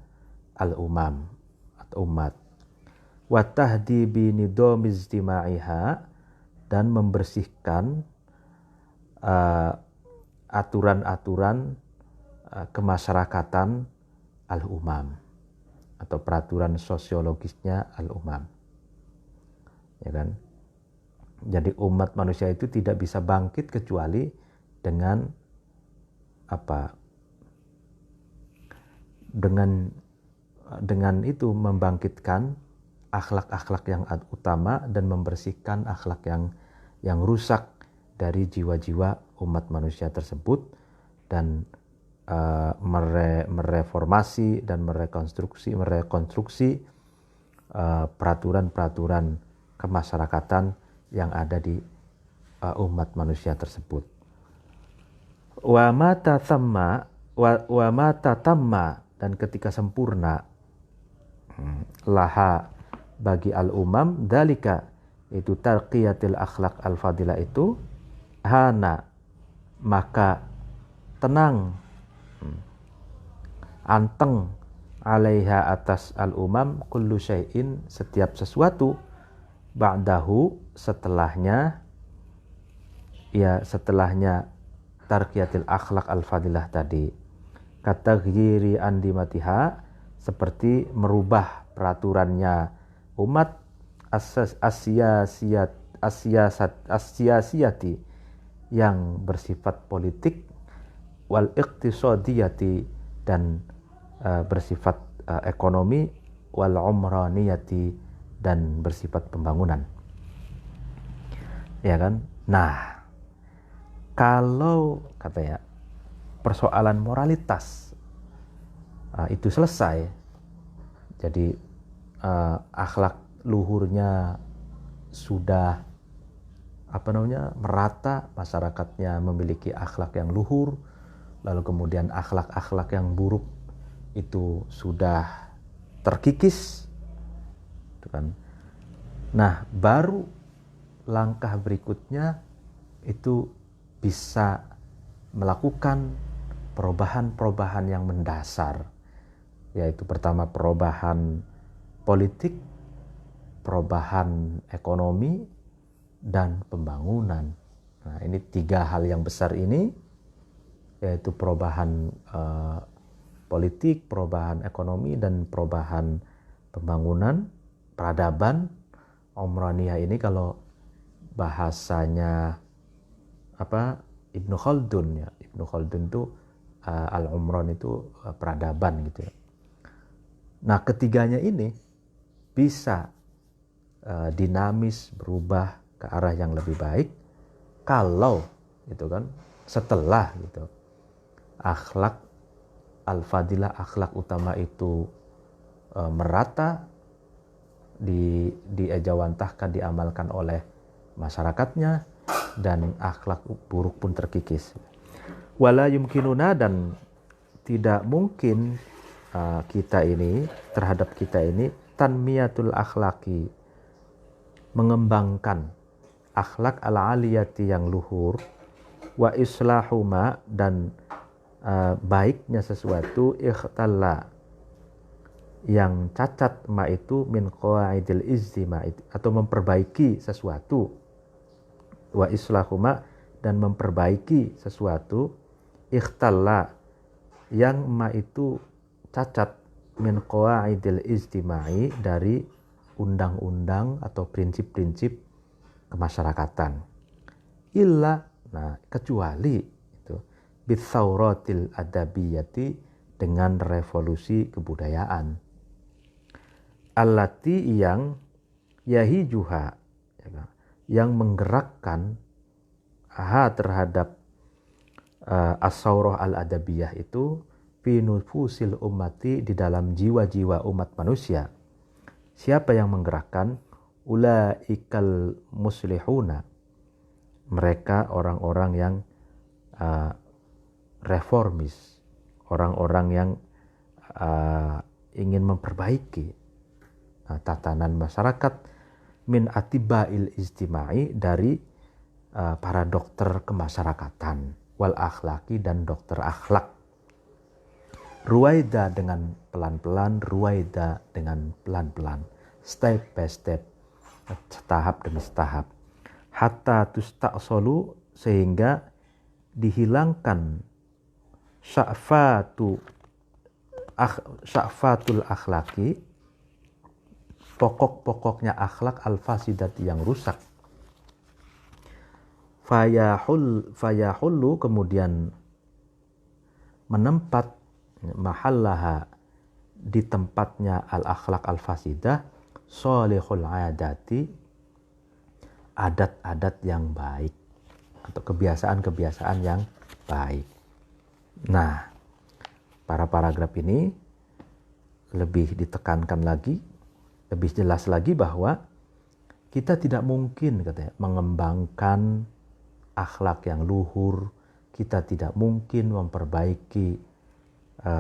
Speaker 1: al-umam atau umat. Wa tahdibi nidhami ijtima'iha, dan membersihkan aturan-aturan kemasyarakatan al-umam atau peraturan sosiologisnya al-umam. Ya kan? Jadi umat manusia itu tidak bisa bangkit kecuali dengan dengan itu membangkitkan akhlak-akhlak yang utama dan membersihkan akhlak yang rusak dari jiwa-jiwa umat manusia tersebut, dan mereformasi dan merekonstruksi peraturan-peraturan kemasyarakatan yang ada di umat manusia tersebut. Wa mata tamma dan ketika sempurna laha bagi al-umam dalika itu tarqiyatil akhlaq al-fadilah itu hana maka tenang anteng alaiha atas al-umam kullu syai'in setiap sesuatu ba'dahu setelahnya tarqiyatil akhlaq al-fadilah tadi kata ghiri andimatiha seperti merubah peraturannya umat asyasiyati yang bersifat politik wal iqtisadiyati dan bersifat ekonomi wal umraniyati dan bersifat pembangunan. Ya kan? Nah, kalau katanya persoalan moralitas itu selesai, jadi akhlak luhurnya sudah merata, masyarakatnya memiliki akhlak yang luhur, lalu kemudian akhlak-akhlak yang buruk itu sudah terkikis, gitu kan. Nah, baru langkah berikutnya itu bisa melakukan perubahan-perubahan yang mendasar, yaitu pertama perubahan politik, perubahan ekonomi, dan pembangunan. Nah, ini 3 hal yang besar ini, yaitu perubahan politik, perubahan ekonomi, dan perubahan pembangunan, peradaban. Umraniyah ini kalau bahasanya Ibnu Khaldun ya. Ibnu Khaldun itu al-umran itu peradaban gitu ya. Nah, ketiganya ini bisa dinamis berubah ke arah yang lebih baik kalau gitu kan setelah gitu akhlak al-fadilah, akhlak utama itu merata diejawantahkan, diamalkan oleh masyarakatnya, dan akhlak buruk pun terkikis. Wala yumkinuna dan tidak mungkin terhadap kita ini tanmiyatul akhlaki mengembangkan akhlak al-aliyati yang luhur wa islahuma dan baiknya sesuatu ikhtalla yang cacat ma itu min qawaidil iztima atau memperbaiki sesuatu wa islahuma dan memperbaiki sesuatu ikhtalla yang ma itu cacat min qawaidil ijtimai dari undang-undang atau prinsip-prinsip kemasyarakatan kecuali itu bitsauratil adabiyati dengan revolusi kebudayaan allati yang yahijuha yang menggerakkan terhadap as-saurah al-adabiyah itu fi nufusil ummati di dalam jiwa-jiwa umat manusia. Siapa yang menggerakkan? Ulaikal muslihuna, mereka orang-orang yang reformis, orang-orang yang ingin memperbaiki tatanan masyarakat min atibail ijtimai dari para dokter kemasyarakatan wal akhlaki dan dokter akhlak. Ruwaida dengan pelan-pelan, ruwaida dengan pelan-pelan, step by step, tahap demi tahap, hatta tusta'solu sehingga dihilangkan sya'fatul akhlaki, pokok-pokoknya akhlak al-fasidat yang rusak. Fayahullu kemudian menempat mahallaha di tempatnya al-akhlak al-fasidah solihul adati, adat-adat yang baik atau kebiasaan-kebiasaan yang baik. Nah, para paragraf ini lebih ditekankan lagi Lebih jelas lagi bahwa kita tidak mungkin katanya mengembangkan akhlak yang luhur, kita tidak mungkin memperbaiki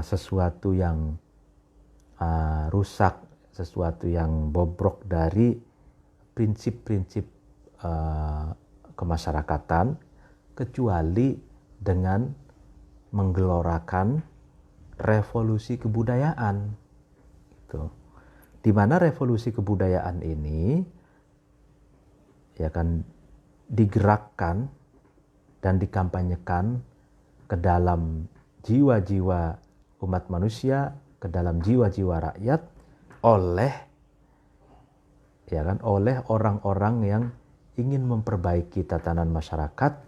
Speaker 1: sesuatu yang rusak, sesuatu yang bobrok dari prinsip-prinsip kemasyarakatan kecuali dengan menggelorakan revolusi kebudayaan. Gitu. Di mana revolusi kebudayaan ini ya kan digerakkan dan dikampanyekan ke dalam jiwa-jiwa umat manusia, ke dalam jiwa-jiwa rakyat oleh ya kan oleh orang-orang yang ingin memperbaiki tatanan masyarakat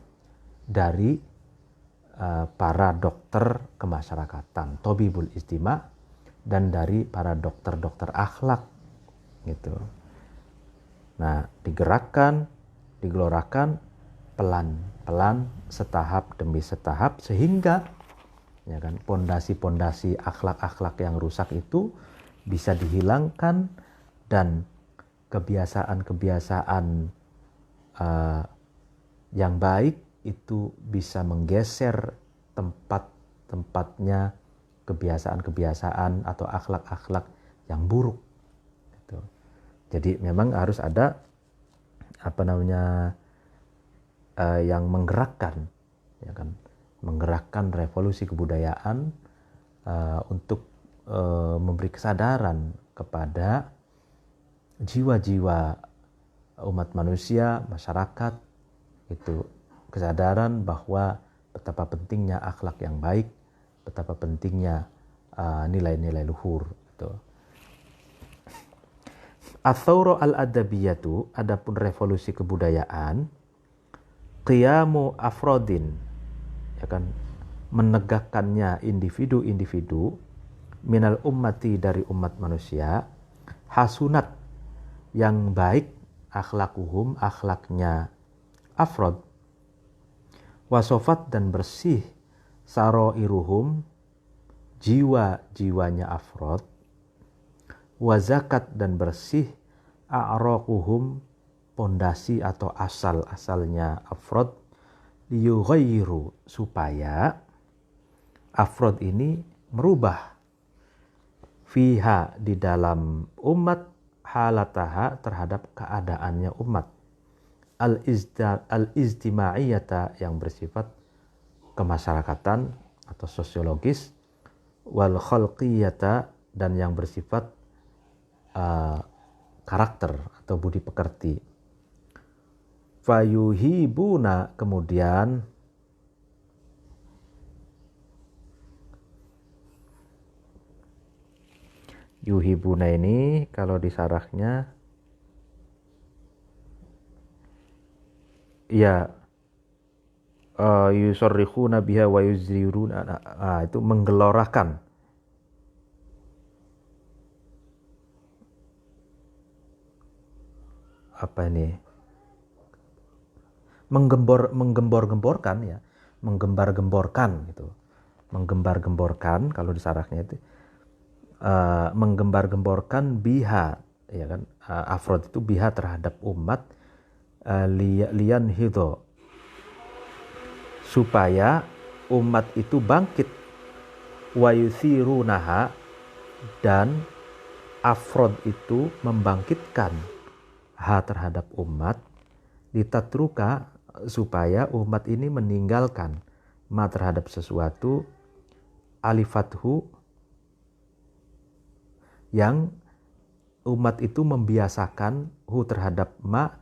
Speaker 1: dari para dokter kemasyarakatan, Tobibul Ijtima, dan dari para dokter-dokter akhlak gitu. Nah, digerakkan, digelorakan pelan-pelan, setahap demi setahap, sehingga ya kan pondasi-pondasi akhlak-akhlak yang rusak itu bisa dihilangkan dan kebiasaan-kebiasaan yang baik itu bisa menggeser tempat-tempatnya kebiasaan-kebiasaan atau akhlak-akhlak yang buruk. Gitu. Jadi memang harus ada yang menggerakkan, ya kan, menggerakkan revolusi kebudayaan untuk memberi kesadaran kepada jiwa-jiwa umat manusia, masyarakat, itu kesadaran bahwa betapa pentingnya akhlak yang baik, betapa pentingnya nilai-nilai luhur. Gitu. Ats-tsaurah al-adabiyatu, adapun revolusi kebudayaan, qiyamu afrodin, ya kan, menegakkannya individu-individu minal ummati, dari umat manusia, hasunat, yang baik, akhlakuhum, akhlaknya afrod, wasofat, dan bersih, saroiruhum, jiwa-jiwanya afrod, wazakat, dan bersih, a'roquhum, pondasi atau asal-asalnya afrod, liyughayyiru, supaya afrod ini merubah fiha, di dalam umat, halataha, terhadap keadaannya umat, al-ijtimaiyata, yang bersifat kemasyarakatan atau sosiologis, wal khalqiyata, dan yang bersifat karakter atau budi pekerti. Fayuhibuna, kemudian yuhibuna ini kalau disarahnya ya yusarrikhuna biha wa yuziruna, itu menggelorakan, apa ini, menggembor-gemborkan ya, menggembar-gemborkan gitu, menggembar-gemborkan kalau disarahnya itu menggembar-gemborkan biha, ya kan, afrod itu biha, terhadap umat, liyan hidho, supaya umat itu bangkit, wa yuthirunaha, dan afrod itu membangkitkan terhadap umat, litatruka, supaya umat ini meninggalkan ma, terhadap sesuatu, alifathu, yang umat itu membiasakan terhadap ma,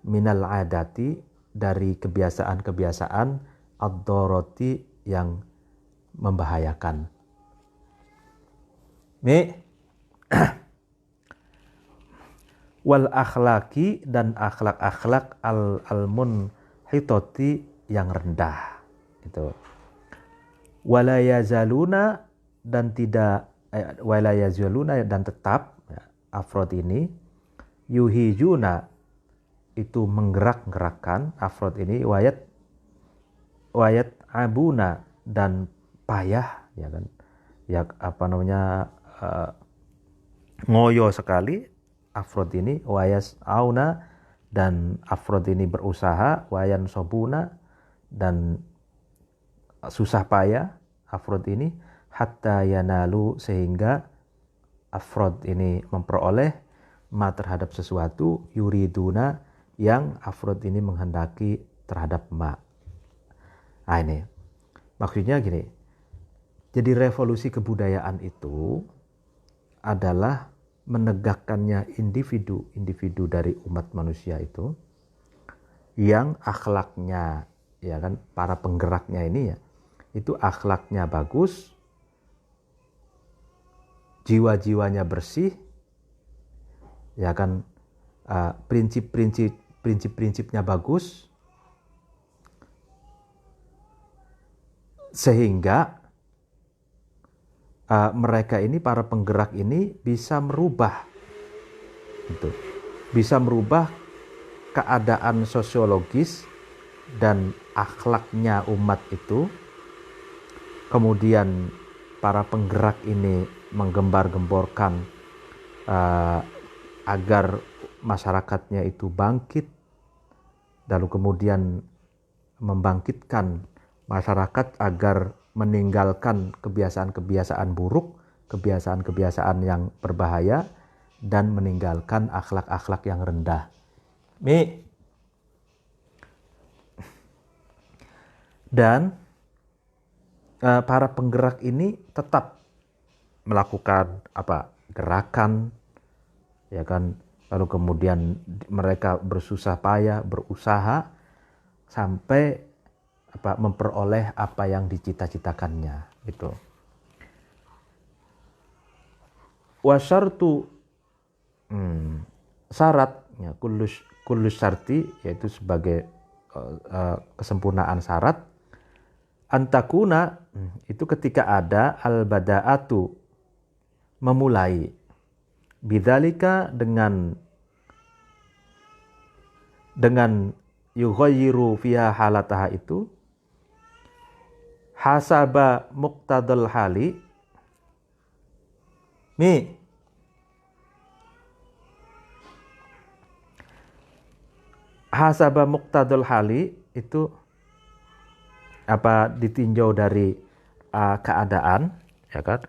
Speaker 1: minal adati, dari kebiasaan-kebiasaan, ad-doroti, yang membahayakan. Ini wal akhlaki, dan akhlak-akhlak al-munhitoti, yang rendah. Gitu. Wala yazaluna, dan tidak wala yazaluna, dan tetap ya, afrod ini yuhijuna, itu menggerak-gerakkan, afrod ini wayat abuna, dan payah, ya kan, ya ngoyo sekali, afrod ini wayas auna, dan afrod ini berusaha, wayan sobuna, dan susah payah afrod ini, hatta yanalu, sehingga afrod ini memperoleh ma terhadap sesuatu, yuriduna, yang afrod ini menghendaki terhadap ma. Nah ini maksudnya gini, jadi revolusi kebudayaan itu adalah menegakkannya individu dari umat manusia itu yang akhlaknya, ya kan, para penggeraknya ini ya, itu akhlaknya bagus, jiwa-jiwanya bersih, ya kan, prinsip-prinsipnya bagus, sehingga mereka ini, para penggerak ini bisa merubah keadaan sosiologis dan akhlaknya umat itu. Kemudian para penggerak ini menggembar-gemborkan agar masyarakatnya itu bangkit, lalu kemudian membangkitkan masyarakat agar meninggalkan kebiasaan-kebiasaan buruk, kebiasaan-kebiasaan yang berbahaya, dan meninggalkan akhlak-akhlak yang rendah. Dan para penggerak ini tetap melakukan gerakan, ya kan, lalu kemudian mereka bersusah payah, berusaha sampai memperoleh apa yang dicita-citakannya gitu. Wasyartu, syaratnya, kullus syarti, yaitu sebagai kesempurnaan syarat, antakuna, itu ketika ada al-bada'atu, memulai, bidzalika, dengan yughayyiru fiha halataha, itu hasaba muqtadal hali, hasaba muqtadal hali itu ditinjau dari keadaan, ya kan,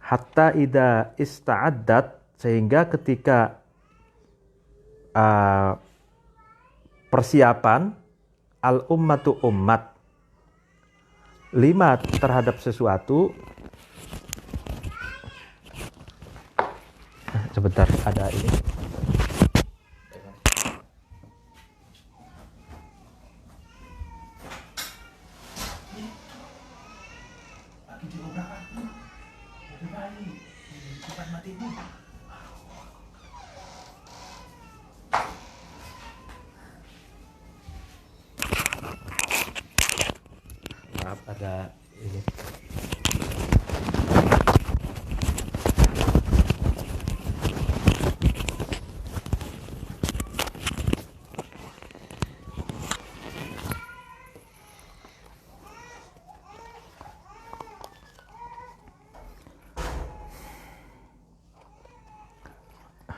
Speaker 1: hatta idza ista'addat, sehingga ketika persiapan al ummatu, umat, lima terhadap sesuatu. Sebentar, ada ini. Maaf, ada ini.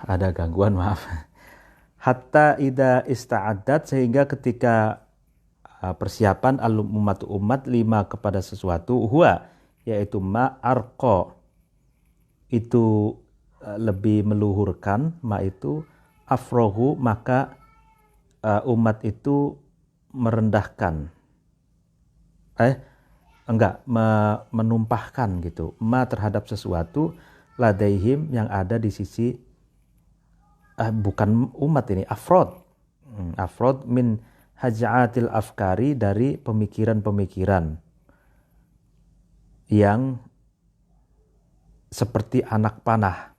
Speaker 1: Ada gangguan, maaf. Hatta idza ista'addat, sehingga ketika persiapan al-ummatu, umat, lima kepada sesuatu, huwa, yaitu ma arqa, itu lebih meluhurkan, ma itu afrohu, maka umat itu merendahkan, menumpahkan gitu, ma terhadap sesuatu, ladaihim, yang ada di sisi bukan umat ini, afrod min haja'atil afkari, dari pemikiran-pemikiran yang seperti anak panah,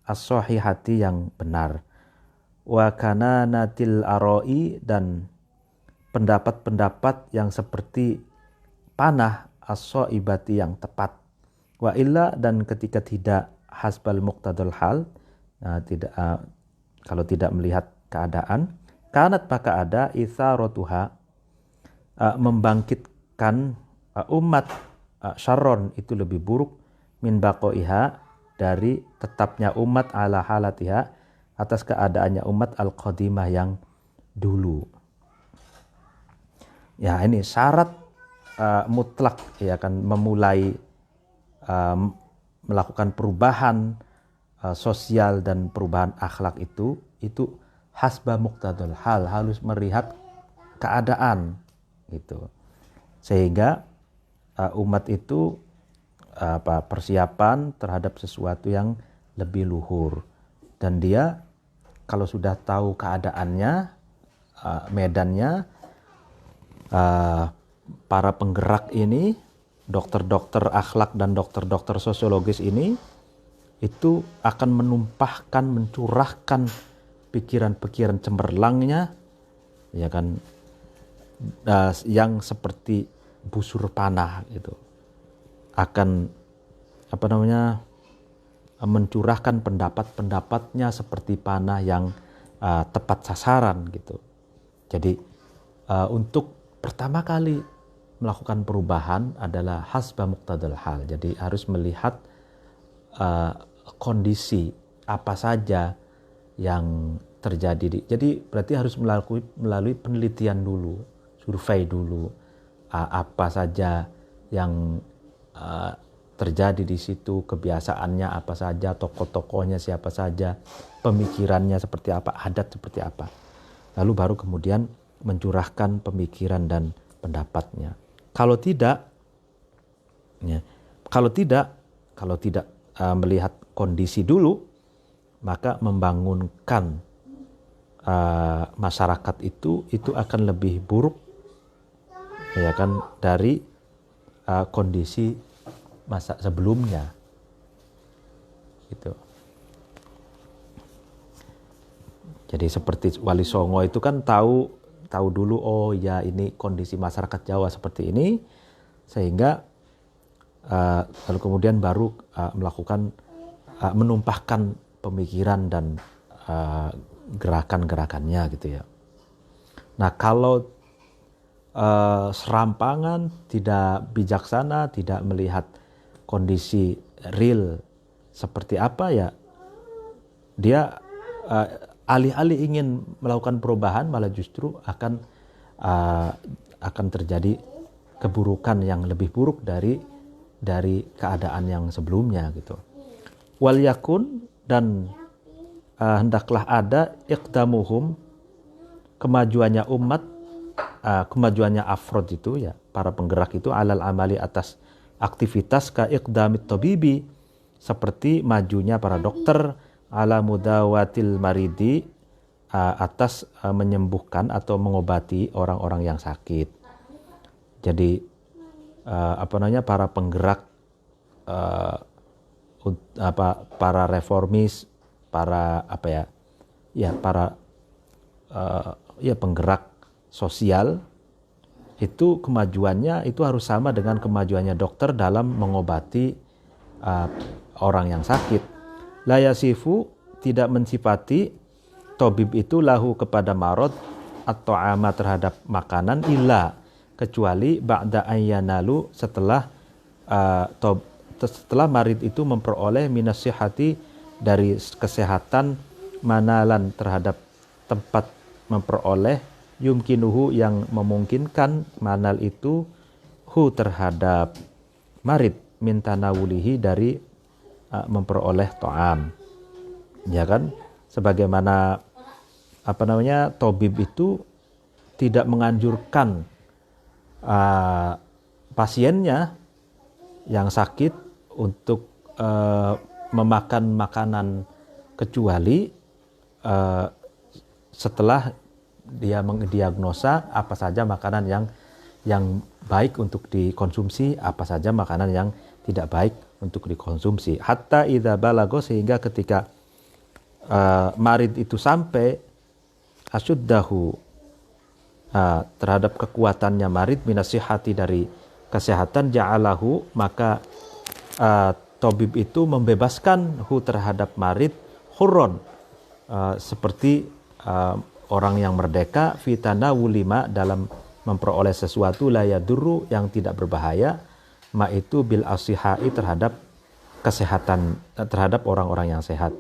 Speaker 1: as-sahihati, yang benar, wa kananatil aroi, dan pendapat-pendapat yang seperti panah, as-saibati, yang tepat, wa illa, dan ketika tidak hasbal muqtadal hal, kalau tidak melihat keadaan, kanat, maka ada itharotuha, membangkitkan umat, syarron, itu lebih buruk, min baqoiha, dari tetapnya umat, ala halatiha, atas keadaannya umat al-qadimah yang dulu. Ya, ini syarat mutlak ya kan memulai melakukan perubahan sosial dan perubahan akhlak itu hasba muqtadul hal, harus melihat keadaan gitu. Sehingga umat itu persiapan terhadap sesuatu yang lebih luhur, dan dia kalau sudah tahu keadaannya, medannya, para penggerak ini, dokter-dokter akhlak dan dokter-dokter sosiologis ini itu akan menumpahkan, mencurahkan pikiran-pikiran cemerlangnya ya kan, yang seperti busur panah gitu, akan mencurahkan pendapat-pendapatnya seperti panah yang tepat sasaran gitu. Jadi untuk pertama kali melakukan perubahan adalah hasba muqtadal hal. Jadi harus melihat kondisi apa saja yang terjadi. Jadi berarti harus melalui penelitian dulu, survei dulu, apa saja yang terjadi di situ, kebiasaannya apa saja, tokoh-tokohnya siapa saja, pemikirannya seperti apa, adat seperti apa. Lalu baru kemudian mencurahkan pemikiran dan pendapatnya. Kalau tidak melihat kondisi dulu, maka membangunkan masyarakat itu akan lebih buruk ya kan dari kondisi masa sebelumnya gitu. Jadi seperti Wali Songo itu kan tahu dulu, oh ya ini kondisi masyarakat Jawa seperti ini, sehingga lalu kemudian baru melakukan menumpahkan pemikiran dan gerakan-gerakannya gitu ya. Nah kalau serampangan, tidak bijaksana, tidak melihat kondisi real seperti apa ya, dia alih-alih ingin melakukan perubahan malah justru akan terjadi keburukan yang lebih buruk dari keadaan yang sebelumnya gitu. Wal yakun, dan hendaklah ada iqdamuhum, kemajuannya umat, kemajuannya afrod itu ya, para penggerak itu, alal amali, atas aktivitas, ka iqdamit tabibi, seperti majunya para dokter, ala mudawatil maridi, atas menyembuhkan atau mengobati orang-orang yang sakit. Jadi para penggerak, para reformis, para penggerak sosial itu kemajuannya itu harus sama dengan kemajuannya dokter dalam mengobati orang yang sakit. La yasifu, tidak mensifati tabib itu lahu kepada marad atau ama terhadap makanan, illa, kecuali ba'da ayyanalu, setelah marid itu memperoleh minasihati, dari kesehatan, manalan terhadap tempat memperoleh, yumkinuhu yang memungkinkan manal itu, hu terhadap marid, min tanawulihi dari memperoleh to'am. Ya kan, sebagaimana tabib itu tidak menganjurkan pasiennya yang sakit untuk memakan makanan kecuali setelah dia mendiagnosa apa saja makanan yang baik untuk dikonsumsi, apa saja makanan yang tidak baik untuk dikonsumsi. Hatta idza balago, sehingga ketika marid itu sampai asyuddahu, terhadap kekuatannya marid, minasihati dari kesehatan, ja'alahu, maka tabib itu membebaskan hu terhadap marid, hurron, seperti orang yang merdeka, fitana wulima, dalam memperoleh sesuatu, la yadurru, yang tidak berbahaya, ma itu bil asihai, terhadap kesehatan, terhadap orang-orang yang sehat.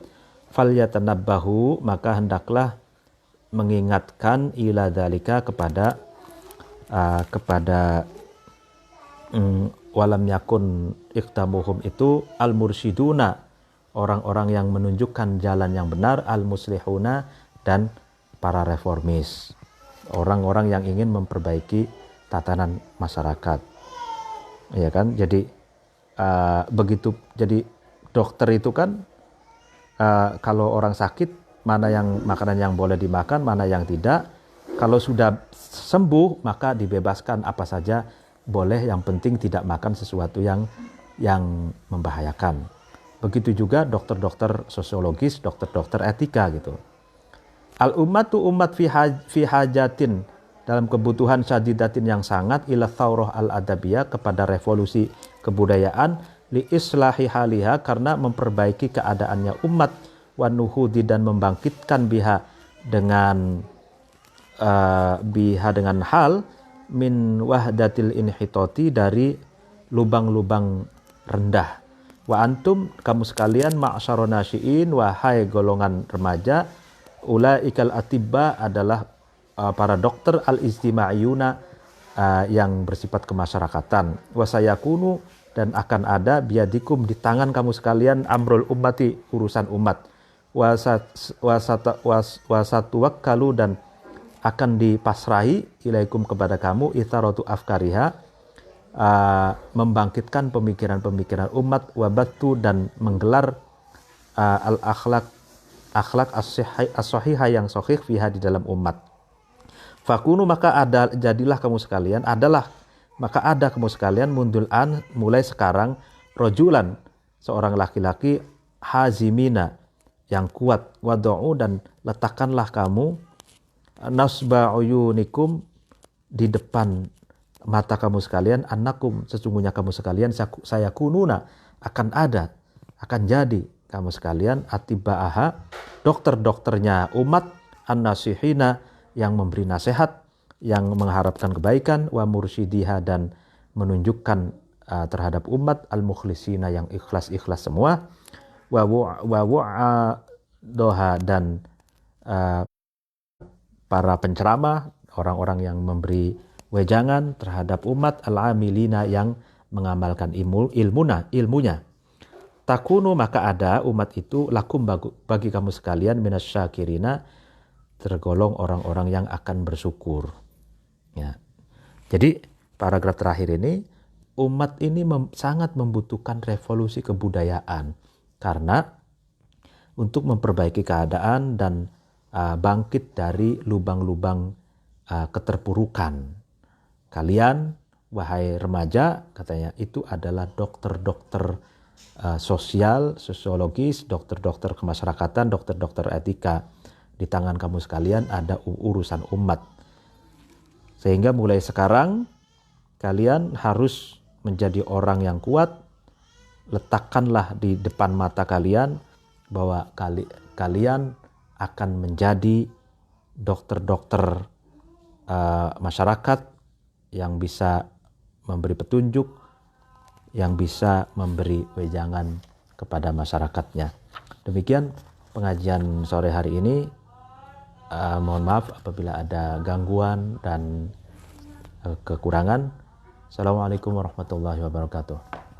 Speaker 1: falyatanabbahu, maka hendaklah mengingatkan ila dzalika kepada walam yakun iqdamuhum itu al-mursyiduna, orang-orang yang menunjukkan jalan yang benar, al-muslihuna, dan para reformis, orang-orang yang ingin memperbaiki tatanan masyarakat. Ya kan? Jadi begitu, jadi dokter itu kan kalau orang sakit, mana yang makanan yang boleh dimakan, mana yang tidak. Kalau sudah sembuh, maka dibebaskan apa saja boleh, yang penting tidak makan sesuatu yang membahayakan. Begitu juga dokter-dokter sosiologis, dokter-dokter etika gitu. Al-ummatu umat fi hajatin, dalam kebutuhan syadidatin yang sangat, ila thawrah al-adabiyah, kepada revolusi kebudayaan, li islahi haliha, karena memperbaiki keadaannya umat, wa nuhudi, dan membangkitkan biha dengan hal min wahdatil inhitoti, dari lubang-lubang rendah. Wa antum, kamu sekalian, ma'syarun nasyiin, wahai golongan remaja, ulaikal atibba, adalah para dokter al-ijtima'iyuna, yang bersifat kemasyarakatan. Wa sayakunu, dan akan ada biadikum, di tangan kamu sekalian, amrul ummati, urusan umat. Wasatuwakkalu, dan akan dipasrahi ilaikum, kepada kamu, itharatu afkariha, membangkitkan pemikiran-pemikiran umat, wabatu, dan menggelar al-akhlak as-sahihah, yang sahih, fiha, di dalam umat. Fakunu, maka jadilah kamu sekalian, maka ada kamu sekalian, mundul'an, mulai sekarang, rojulan, seorang laki-laki, hazimina, yang kuat, wadu'u, dan letakkanlah kamu nasba uyunikum, di depan mata kamu sekalian, annakum, sesungguhnya kamu sekalian, saya kununa, akan jadi kamu sekalian, atiba'aha, dokter-dokternya umat, an-nasihina, yang memberi nasihat, yang mengharapkan kebaikan, wa mursyidihah, dan menunjukkan terhadap umat, al-mukhlisina, yang ikhlas-ikhlas semua, wa wa'adoha, dan para penceramah, orang-orang yang memberi wejangan terhadap umat, al-amilina, yang mengamalkan ilmunya. Takunu, maka ada umat itu, lakum, bagi kamu sekalian, minasyakirina, tergolong orang-orang yang akan bersyukur. Ya. Jadi paragraf terakhir ini, umat ini sangat membutuhkan revolusi kebudayaan, karena untuk memperbaiki keadaan dan bangkit dari lubang-lubang keterpurukan. Kalian, wahai remaja, katanya, itu adalah dokter-dokter sosial, sosiologis, dokter-dokter kemasyarakatan, dokter-dokter etika. Di tangan kamu sekalian ada urusan umat. Sehingga mulai sekarang kalian harus menjadi orang yang kuat. Letakkanlah di depan mata kalian bahwa kalian akan menjadi dokter-dokter masyarakat yang bisa memberi petunjuk, yang bisa memberi wejangan kepada masyarakatnya. Demikian pengajian sore hari ini. Mohon maaf apabila ada gangguan dan kekurangan. Assalamualaikum warahmatullahi wabarakatuh.